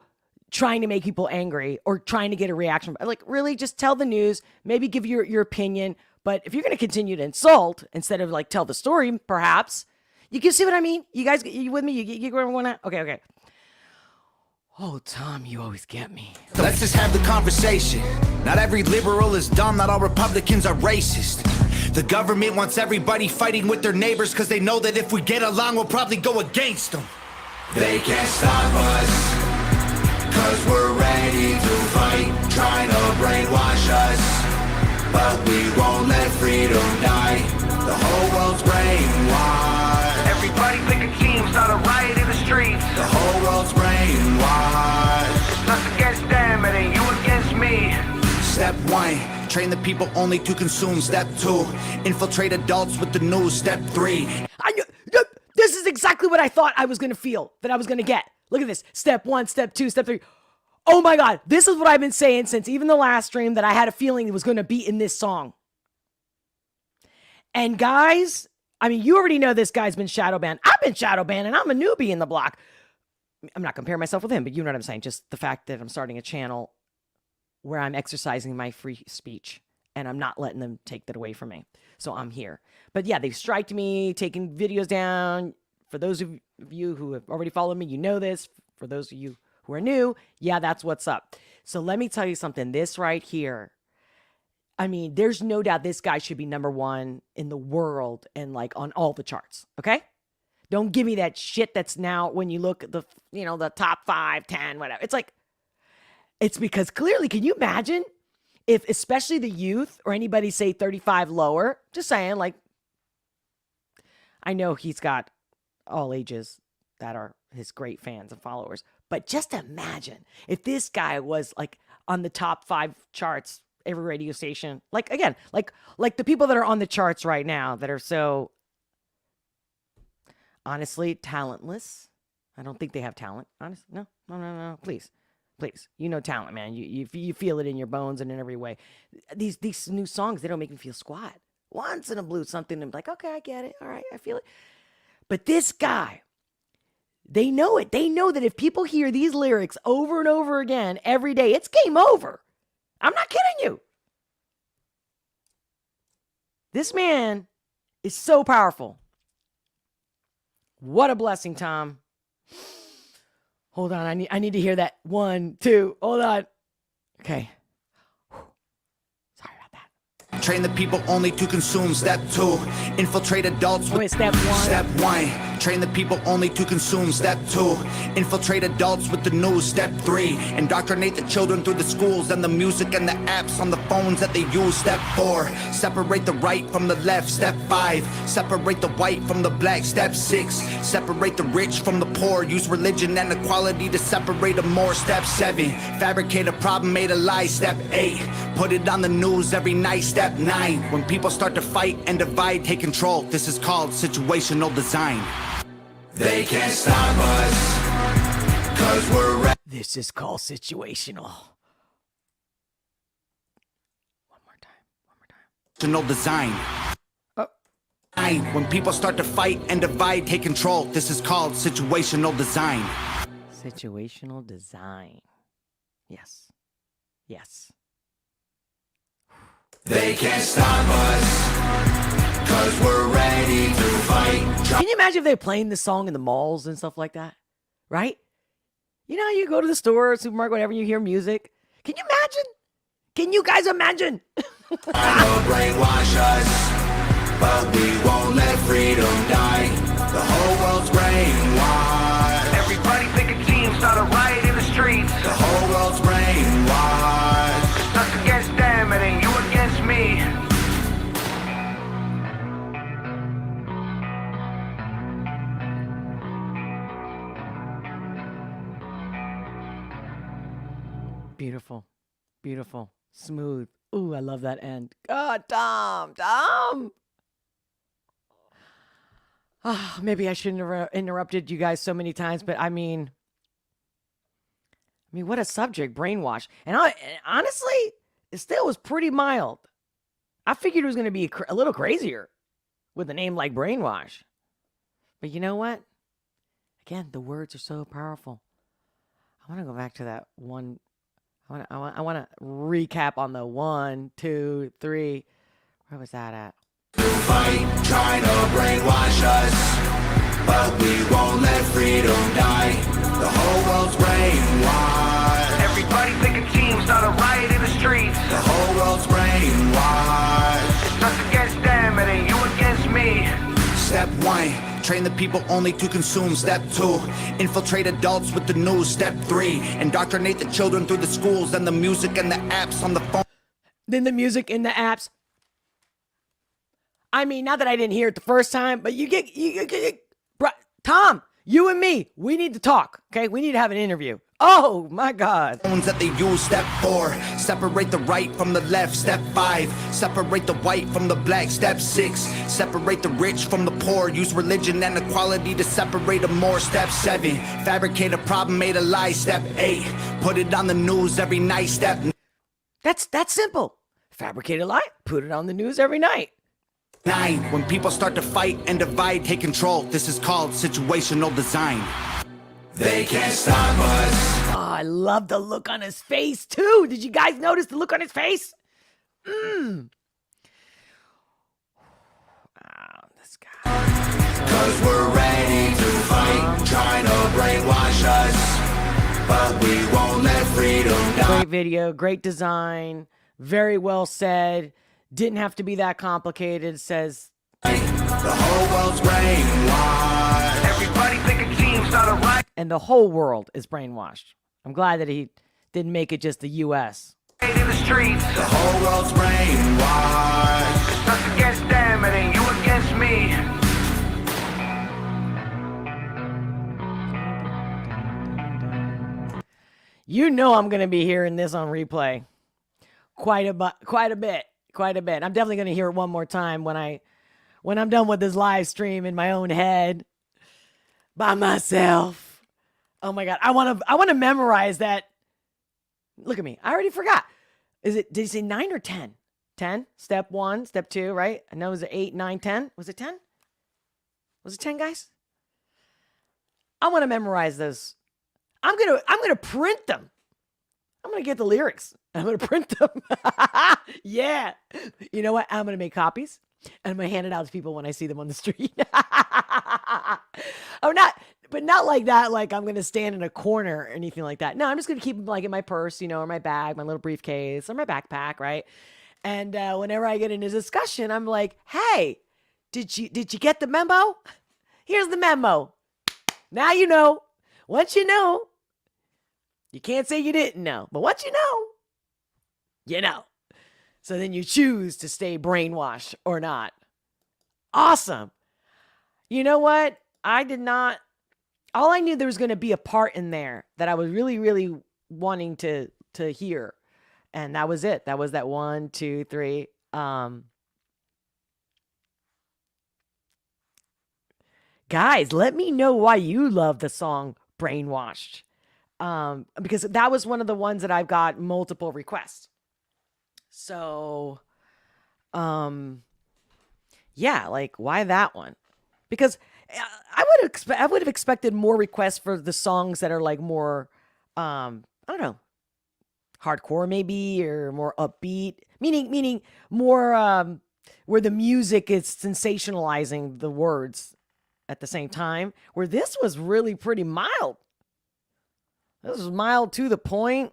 trying to make people angry or trying to get a reaction. Like, really, just tell the news, maybe give your opinion. But if you're going to continue to insult instead of like tell the story, perhaps, you can see what I mean? You guys, you with me? You going to? Okay. Oh, Tom, you always get me. Let's just have the conversation. Not every liberal is dumb, not all Republicans are racist. The government wants everybody fighting with their neighbors because they know that if we get along, we'll probably go against them. They can't stop us, because we're ready to fight, trying to brainwash us. But we won't let freedom die. The whole world's brainwashed. Everybody pick a team, start a riot in the streets. The whole world's brainwashed. It's us against them, and then you against me. Step 1, train the people only to consume. Step 2, infiltrate adults with the news. Step 3. This is exactly what I thought I was going to feel, that I was going to get. Look at this. Step 1, step 2, step 3. Oh my God. This is what I've been saying since even the last stream, that I had a feeling it was going to be in this song. And guys, I mean, you already know this guy's been shadow banned. I've been shadow banned and I'm a newbie in the block. I'm not comparing myself with him, but you know what I'm saying. Just the fact that I'm starting a channel where I'm exercising my free speech and I'm not letting them take that away from me. So I'm here. But yeah, they've striked me, taken videos down. For those of you who have already followed me, you know this. For those of you who are new, yeah, that's what's up. So let me tell you something. This right here, I mean, there's no doubt this guy should be #1 in the world and like on all the charts. Okay. Don't give me that shit that's now when you look at the, the top 5, 10, whatever. It's like, it's because clearly, can you imagine if especially the youth or anybody say 35 lower, just saying, like, I know he's got all ages that are his great fans and followers, but just imagine if this guy was like on the top 5 charts, every radio station, like again, like the people that are on the charts right now that are so honestly talentless. I don't think they have talent. Honestly, no. Please, talent, man. You feel it in your bones and in every way. These new songs, they don't make me feel squat. Once in a blue, something, I'm like, okay, I get it. All right, I feel it. But this guy, they know it. They know that if people hear these lyrics over and over again every day, it's game over. I'm not kidding you. This man is so powerful. What a blessing, Tom. Hold on. I need to hear that. 1, 2. Hold on. Okay. Sorry about that. Train the people only to consume. Step 2, infiltrate adults. Wait, step 1. Step 1, train the people only to consume. Step 2, infiltrate adults with the news. Step 3, indoctrinate the children through the schools and the music and the apps on the phones that they use. Step 4, separate the right from the left. Step 5, separate the white from the black. Step 6, separate the rich from the poor. Use religion and equality to separate them more. Step 7, fabricate a problem, made a lie. Step 8, put it on the news every night. Step 9, when people start to fight and divide, take control. This is called situational design. They can't stop us, 'cause we're ready. This is called situational. One more time. Situational design. When people start to fight and divide, take control. This is called situational design. Situational design. Yes. They can't stop us, 'cause we're ready to fight. Can you imagine if they're playing this song in the malls and stuff like that? Right? You go to the store, supermarket, whatever, you hear music. Can you imagine? Can you guys imagine? I know brainwash us, but we won't let freedom die. The whole world's brainwashed. Everybody pick a team, start a riot in the streets. The whole world's brainwashed. It's us against them, and then you against me. Beautiful. Beautiful. Smooth. Ooh, I love that end. God, Tom. Maybe I shouldn't have interrupted you guys so many times, but I mean, I mean, what a subject, brainwash. And honestly, it still was pretty mild. I figured it was going to be a little crazier with a name like Brainwash. But you know what? Again, the words are so powerful. I want to go back to that one. I want to recap on the 1, 2, 3. Where was that at? Fight, trying to brainwash us, but we won't let freedom die. The whole world's brainwashed. Everybody picking teams, not a riot in the streets. The whole world's brainwashed. It's us against them, it ain't you against me. Step 1, train the people only to consume. Step 2, infiltrate adults with the news. Step 3, indoctrinate the children through the schools and the music and the apps on the phone. Then the music in the apps. I mean, not that I didn't hear it the first time, but you get Tom, you and me, we need to talk, okay? We need to have an interview. Oh, my God. Phones that they use. Step 4, separate the right from the left. Step 5, separate the white from the black. Step 6, separate the rich from the poor. Use religion and equality to separate them more. Step 7, fabricate a problem, made a lie. Step 8, put it on the news every night. Step That's simple. Fabricate a lie, put it on the news every night. 9, when people start to fight and divide, take control. This is called situational design. They can't stop us. Oh, I love the look on his face, too. Did you guys notice the look on his face? Wow, this guy. Cause we're ready to fight, trying to brainwash us, but we won't let freedom die. Great video, great design, very well said. Didn't have to be that complicated. It says The whole world's brainwashed. Everybody picking teams, not a right. And the whole world is brainwashed. I'm glad that he didn't make it just the U.S. In the streets, the whole world's brainwashed. It's us against them, it ain't you against me. You know I'm going to be hearing this on replay quite a bit. I'm definitely going to hear it one more time when I'm done with this live stream in my own head by myself. Oh my God. I want to memorize that. Look at me. I already forgot. Did he say 9 or 10? 10? Step 1, step 2, right? I know it was 8, 9, 10. Was it 10? Was it 10, guys? I want to memorize those. I'm going to print them. I'm going to get the lyrics. I'm going to print them. Yeah. You know what? I'm going to make copies and I'm going to hand it out to people when I see them on the street. But not like that. Like I'm going to stand in a corner or anything like that. No, I'm just going to keep them like in my purse, or my bag, my little briefcase or my backpack. Right. And whenever I get in a discussion, I'm like, hey, did you get the memo? Here's the memo. Now you know. Once you know, you can't say you didn't know, but once you know, you know. So then you choose to stay brainwashed or not. Awesome. You know what? All I knew there was going to be a part in there that I was really, really wanting to hear. And that was it. That was that 1, 2, 3. Guys, let me know why you love the song Brainwashed. Because that was one of the ones that I've got multiple requests. So, yeah, like why that one? Because I would have expected more requests for the songs that are like more, I don't know, hardcore maybe, or more upbeat, meaning more, where the music is sensationalizing the words at the same time, where this was really pretty mild. This was mild to the point.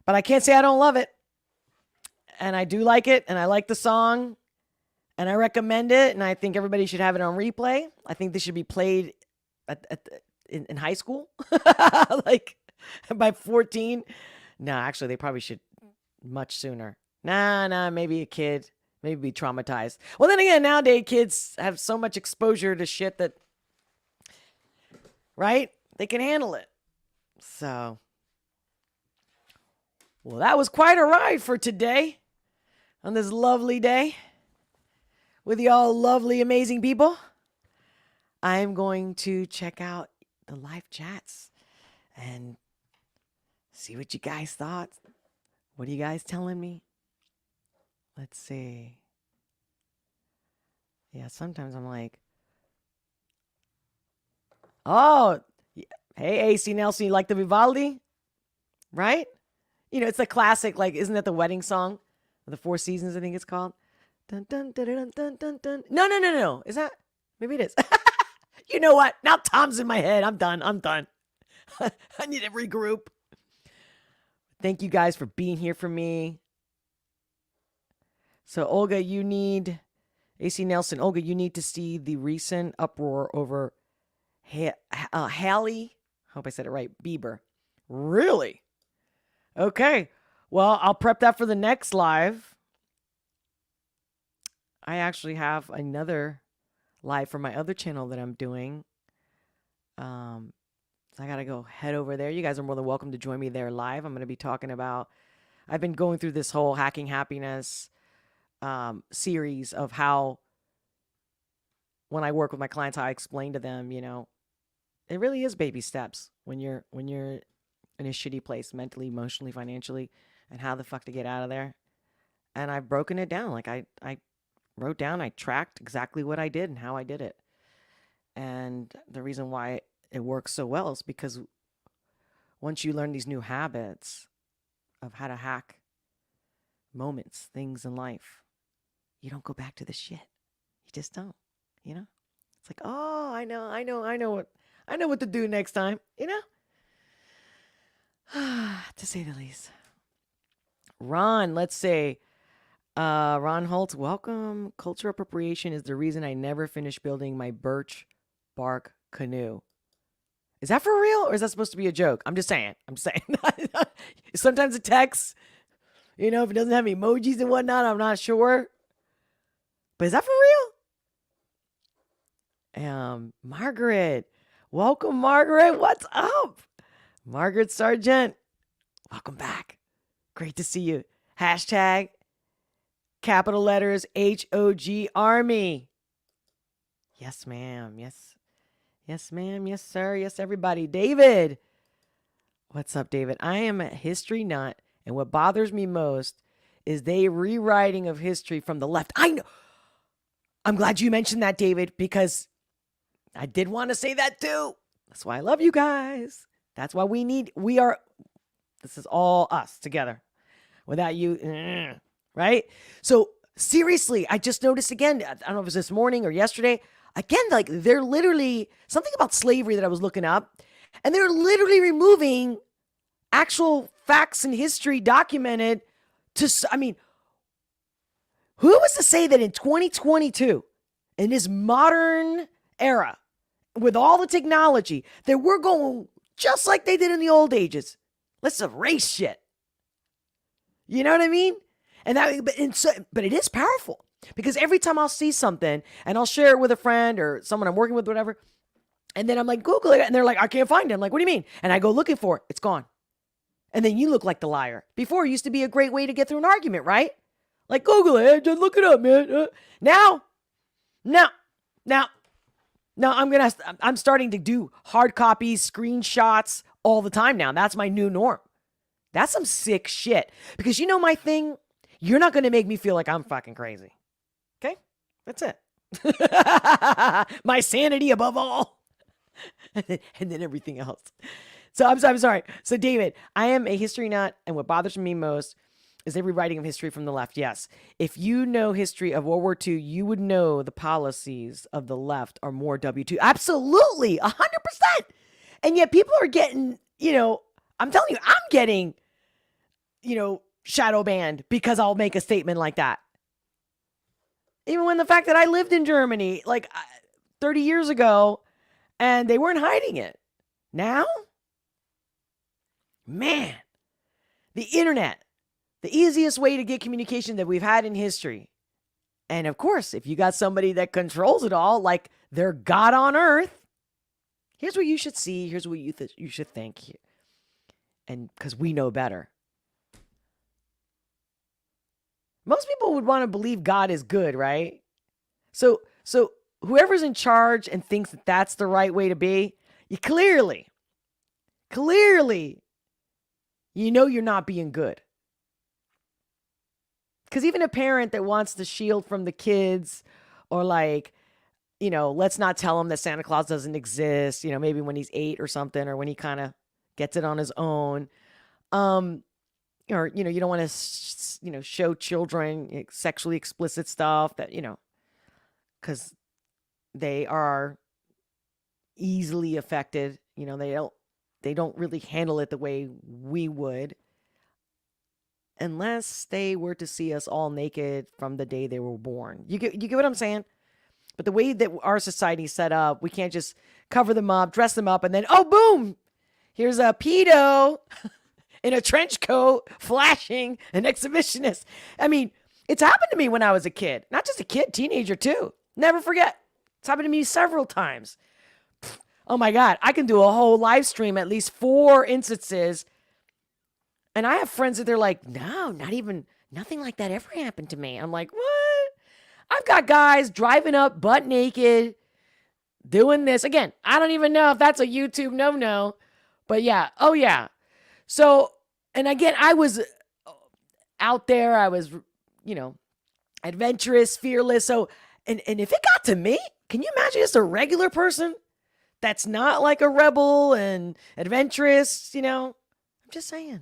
But I can't say I don't love it. And I do like it. And I like the song. And I recommend it. And I think everybody should have it on replay. I think this should be played in high school. Like by 14. No, actually, they probably should much sooner. Nah, maybe a kid. Maybe be traumatized. Well, then again, nowadays kids have so much exposure to shit that, right? They can handle it. So, well, that was quite a ride for today on this lovely day with y'all lovely, amazing people. I'm going to check out the live chats and see what you guys thought. What are you guys telling me? Let's see. Yeah, sometimes I'm like, oh, hey, AC Nelson, you like the Vivaldi? Right? You know, it's a classic, like, isn't that the wedding song? The Four Seasons, I think it's called. Dun, dun, dun, dun, dun, dun, dun. No. Is that? Maybe it is. You know what? Now Tom's in my head. I'm done. I need to regroup. Thank you guys for being here for me. So, Olga, you need... AC Nelson, Olga, you need to see the recent uproar over Hailey, hope I said it right, Bieber. Really? Okay. Well, I'll prep that for the next live. I actually have another live for my other channel that I'm doing. So I got to go head over there. You guys are more than welcome to join me there live. I'm going to be talking about, I've been going through this whole Hacking Happiness series of how, when I work with my clients, how I explain to them, you know, it really is baby steps when you're in a shitty place mentally, emotionally, financially, and how the fuck to get out of there. And I've broken it down. Like I wrote down, I tracked exactly what I did and how I did it. And the reason why it works so well is because once you learn these new habits of how to hack moments, things in life, you don't go back to the shit. You just don't, you know? It's like, oh, I know what to do next time, you know? To say the least. Ron, let's say, Ron Holtz, welcome. Cultural appropriation is the reason I never finished building my birch bark canoe. Is that for real, or is that supposed to be a joke? I'm saying. Sometimes it texts, you know, if it doesn't have emojis and whatnot, I'm not sure. But is that for real? Margaret. Welcome, Margaret. What's up? Margaret Sargent. Welcome back. Great to see you. Hashtag capital letters HOG Army. Yes, ma'am. Yes. Yes, ma'am. Yes, sir. Yes, everybody. David. What's up, David? I am a history nut, and what bothers me most is they rewriting of history from the left. I know. I'm glad you mentioned that, David, because I did want to say that too. That's why I love you guys. That's why this is all us together. Without you, right? So seriously, I just noticed again, I don't know if it was this morning or yesterday, again, like they're literally, something about slavery that I was looking up, and they're literally removing actual facts and history documented who was to say that in 2022, in this modern era, with all the technology, that we're going just like they did in the old ages? Let's erase shit. You know what I mean? But it is powerful, because every time I'll see something and I'll share it with a friend or someone I'm working with, whatever, and then I'm like, Google it, and they're like, I can't find it. I'm like, what do you mean? And I go looking for it. It's gone. And then you look like the liar. Before, it used to be a great way to get through an argument, right? Like, Google it, just look it up, man. Now, I'm starting to do hard copies, screenshots all the time now. That's my new norm. That's some sick shit. Because you know my thing? You're not going to make me feel like I'm fucking crazy. Okay? That's it. My sanity above all. and then everything else. So I'm sorry. So David, I am a history nut, and what bothers me most is the rewriting of history from the left. Yes. If you know history of World War II, you would know the policies of the left are more W2. Absolutely. 100%. And yet people are getting, I'm telling you, I'm getting, shadow banned because I'll make a statement like that. Even when the fact that I lived in Germany like 30 years ago and they weren't hiding it. Now, man, the internet, the easiest way to get communication that we've had in history. And of course, if you got somebody that controls it all, like they're God on earth, here's what you should see. Here's what you should think. And because we know better. Most people would want to believe God is good, right? So whoever's in charge and thinks that that's the right way to be, you clearly clearly, you know you're not being good. Because even a parent that wants to shield from the kids, or like, you know, let's not tell him that Santa Claus doesn't exist, you know, maybe when he's 8 or something, or when he kind of gets it on his own. Or, you know, you don't want to, you know, show children sexually explicit stuff that, you know, because they are easily affected. You know, they don't really handle it the way we would, unless they were to see us all naked from the day they were born. You get what I'm saying? But the way that our society is set up, we can't just cover them up, dress them up, and then, oh, boom, here's a pedo in a trench coat, flashing, an exhibitionist. I mean, it's happened to me when I was a kid. Not just a kid, teenager too. Never forget. It's happened to me several times. Oh my God, I can do a whole live stream, at least 4 instances. And I have friends that they're like, no, nothing like that ever happened to me. I'm like, what? I've got guys driving up butt naked, doing this. Again, I don't even know if that's a YouTube no. But yeah, oh yeah. So, and again, I was out there. I was, you know, adventurous, fearless. So, and if it got to me, can you imagine just a regular person that's not like a rebel and adventurous, you know? I'm just saying.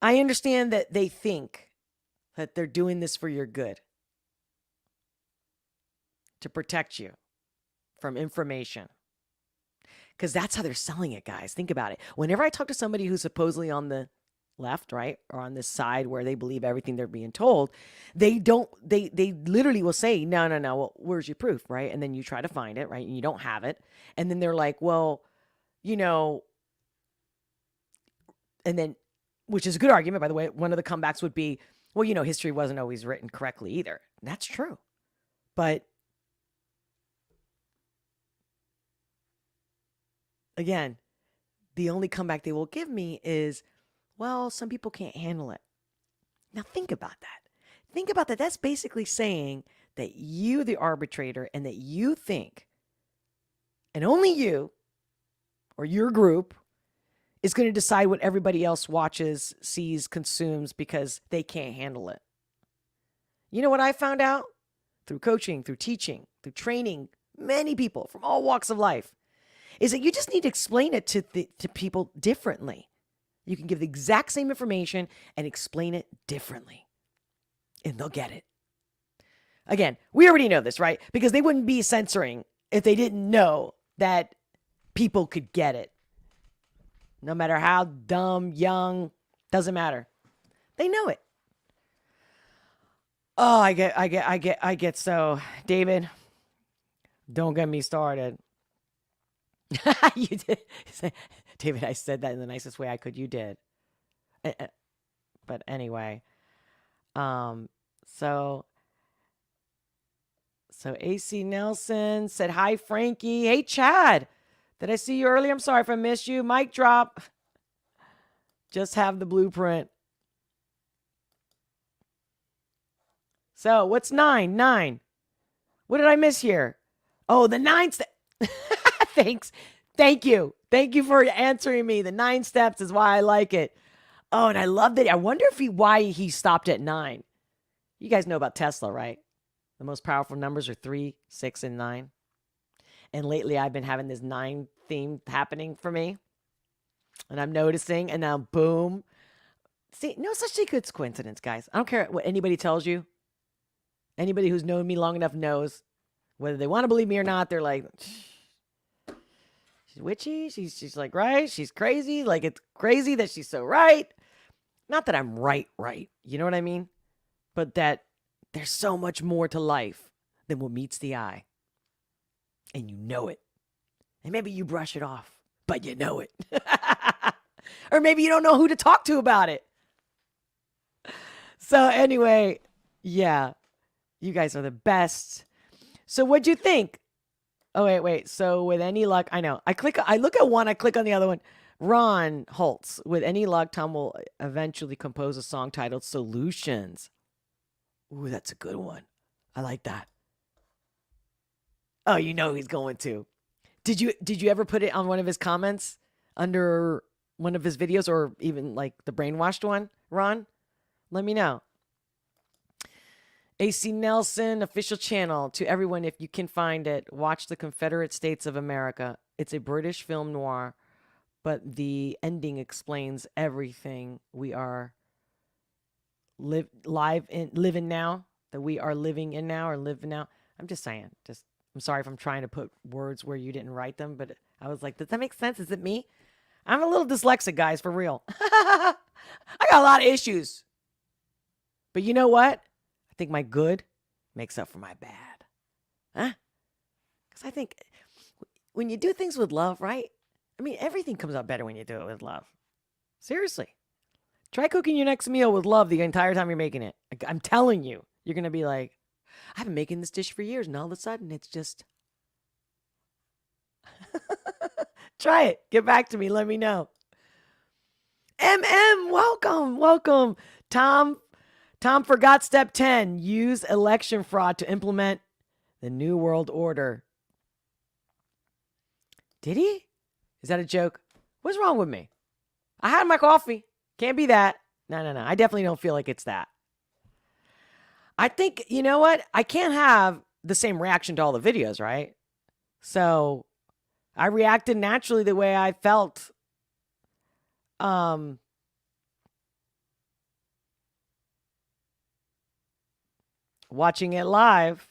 I understand that they think that they're doing this for your good, to protect you from information. Because that's how they're selling it, guys. Think about it. Whenever I talk to somebody who's supposedly on the left, right, or on this side where they believe everything they're being told, they literally will say, no, well, where's your proof, right? And then you try to find it, right? And you don't have it. And then they're like, well, you know, and then, which is a good argument, by the way. One of the comebacks would be, well, you know, history wasn't always written correctly either. And that's true. But again, the only comeback they will give me is, well, some people can't handle it. Now think about that. Think about that. That's basically saying that you, the arbitrator, and that you think, and only you, or your group, is going to decide what everybody else watches, sees, consumes, because they can't handle it. You know what I found out? Through coaching, through teaching, through training, many people from all walks of life, is that you just need to explain it to people differently. You can give the exact same information and explain it differently, and they'll get it. Again, we already know this, right? Because they wouldn't be censoring if they didn't know that people could get it. No matter how dumb, young, doesn't matter. They know it. Oh, I get so, David, don't get me started. You did. David, I said that in the nicest way I could. You did. But anyway, so AC Nelson said, hi, Frankie. Hey, Chad. Did I see you earlier? I'm sorry if I missed you. Mic drop. Just have the blueprint. So what's 9? 9. What did I miss here? Oh, the 9 steps. Thanks. Thank you. Thank you for answering me. The 9 steps is why I like it. Oh, and I loved it. I wonder why he stopped at 9. You guys know about Tesla, right? The most powerful numbers are 3, 6, and 9. And lately I've been having this 9 theme happening for me. And I'm noticing, and now boom. See, no such thing as coincidence, guys. I don't care what anybody tells you. Anybody who's known me long enough knows, whether they want to believe me or not, they're like, she's witchy. She's like, right. She's crazy. Like, it's crazy that she's so right. Not that I'm right. You know what I mean? But that there's so much more to life than what meets the eye. And you know it. And maybe you brush it off, but you know it. Or maybe you don't know who to talk to about it. So anyway, yeah. You guys are the best. So what'd you think? Oh, wait. So with any luck, I know. I look at one, I click on the other one. Ron Holtz, with any luck, Tom will eventually compose a song titled Solutions. Ooh, that's a good one. I like that. Oh, you know he's going to. Did you ever put it on one of his comments under one of his videos, or even like the Brainwashed one, Ron? Let me know. AC Nelson official channel. To everyone, if you can find it, watch The Confederate States of America. It's a British film noir, but the ending explains everything we are living now, that we are living in now, or living now. I'm just saying. I'm sorry if I'm trying to put words where you didn't write them, but I was like, does that make sense? Is it me? I'm a little dyslexic, guys, for real. I got a lot of issues. But you know what? I think my good makes up for my bad. Huh? Because I think when you do things with love, right? I mean, everything comes out better when you do it with love. Seriously. Try cooking your next meal with love the entire time you're making it. I'm telling you, you're going to be like, I've been making this dish for years, and all of a sudden it's just... Try it. Get back to me. Let me know. Welcome. Tom forgot step 10. Use election fraud to implement the New World Order. Did he? Is that a joke? What's wrong with me? I had my coffee. Can't be that. No. I definitely don't feel like it's that. I think, you know what? I can't have the same reaction to all the videos, right? So I reacted naturally the way I felt. Watching it live,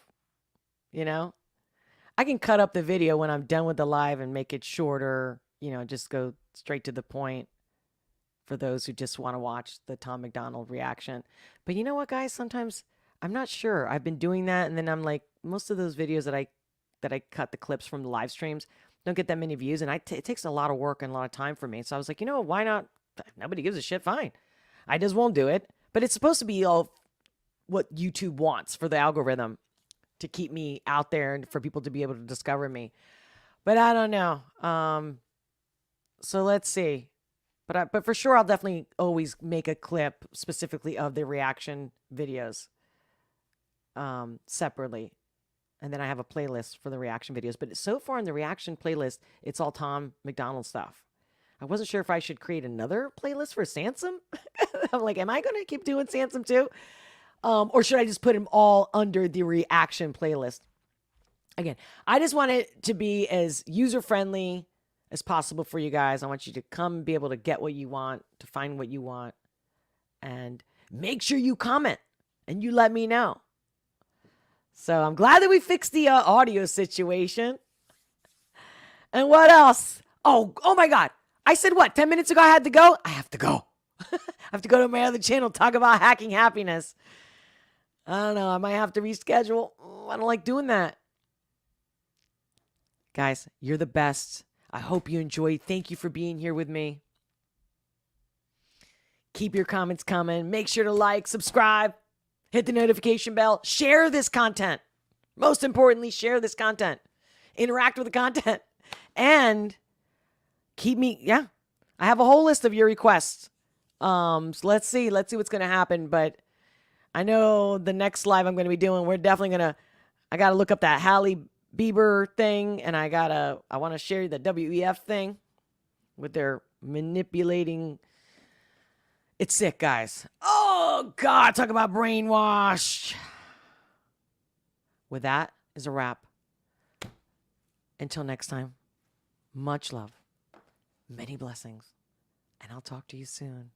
you know, I can cut up the video when I'm done with the live and make it shorter, you know, just go straight to the point for those who just want to watch the Tom MacDonald reaction. But you know what, guys? Sometimes I'm not sure. I've been doing that, and then I'm like, most of those videos that I cut the clips from the live streams don't get that many views, and it takes a lot of work and a lot of time for me. So I was like, you know what? Why not? Nobody gives a shit. Fine. I just won't do it. But it's supposed to be all what YouTube wants for the algorithm to keep me out there and for people to be able to discover me. But I don't know. So let's see. But for sure, I'll definitely always make a clip specifically of the reaction videos separately. And then I have a playlist for the reaction videos. But so far in the reaction playlist, it's all Tom MacDonald stuff. I wasn't sure if I should create another playlist for Sansom. I'm like, am I going to keep doing Sansom too? Or should I just put them all under the reaction playlist? Again, I just want it to be as user-friendly as possible for you guys. I want you to come and be able to get what you want, to find what you want. And make sure you comment and you let me know. So I'm glad that we fixed the audio situation. And what else? Oh my God. I said what? 10 minutes ago I had to go? I have to go. I have to go to my other channel, talk about hacking happiness. I don't know. I might have to reschedule. I don't like doing that. Guys, you're the best. I hope you enjoyed. Thank you for being here with me. Keep your comments coming. Make sure to like, subscribe, hit the notification bell, share this content. Most importantly, share this content. Interact with the content. And keep me, I have a whole list of your requests. So let's see what's going to happen. But I know the next live I'm going to be doing, we're definitely I got to look up that Halle Bieber thing. And I want to share the WEF thing with their manipulating. It's sick, guys. Oh, God, talk about brainwash. With that is a wrap. Until next time, much love, many blessings, and I'll talk to you soon.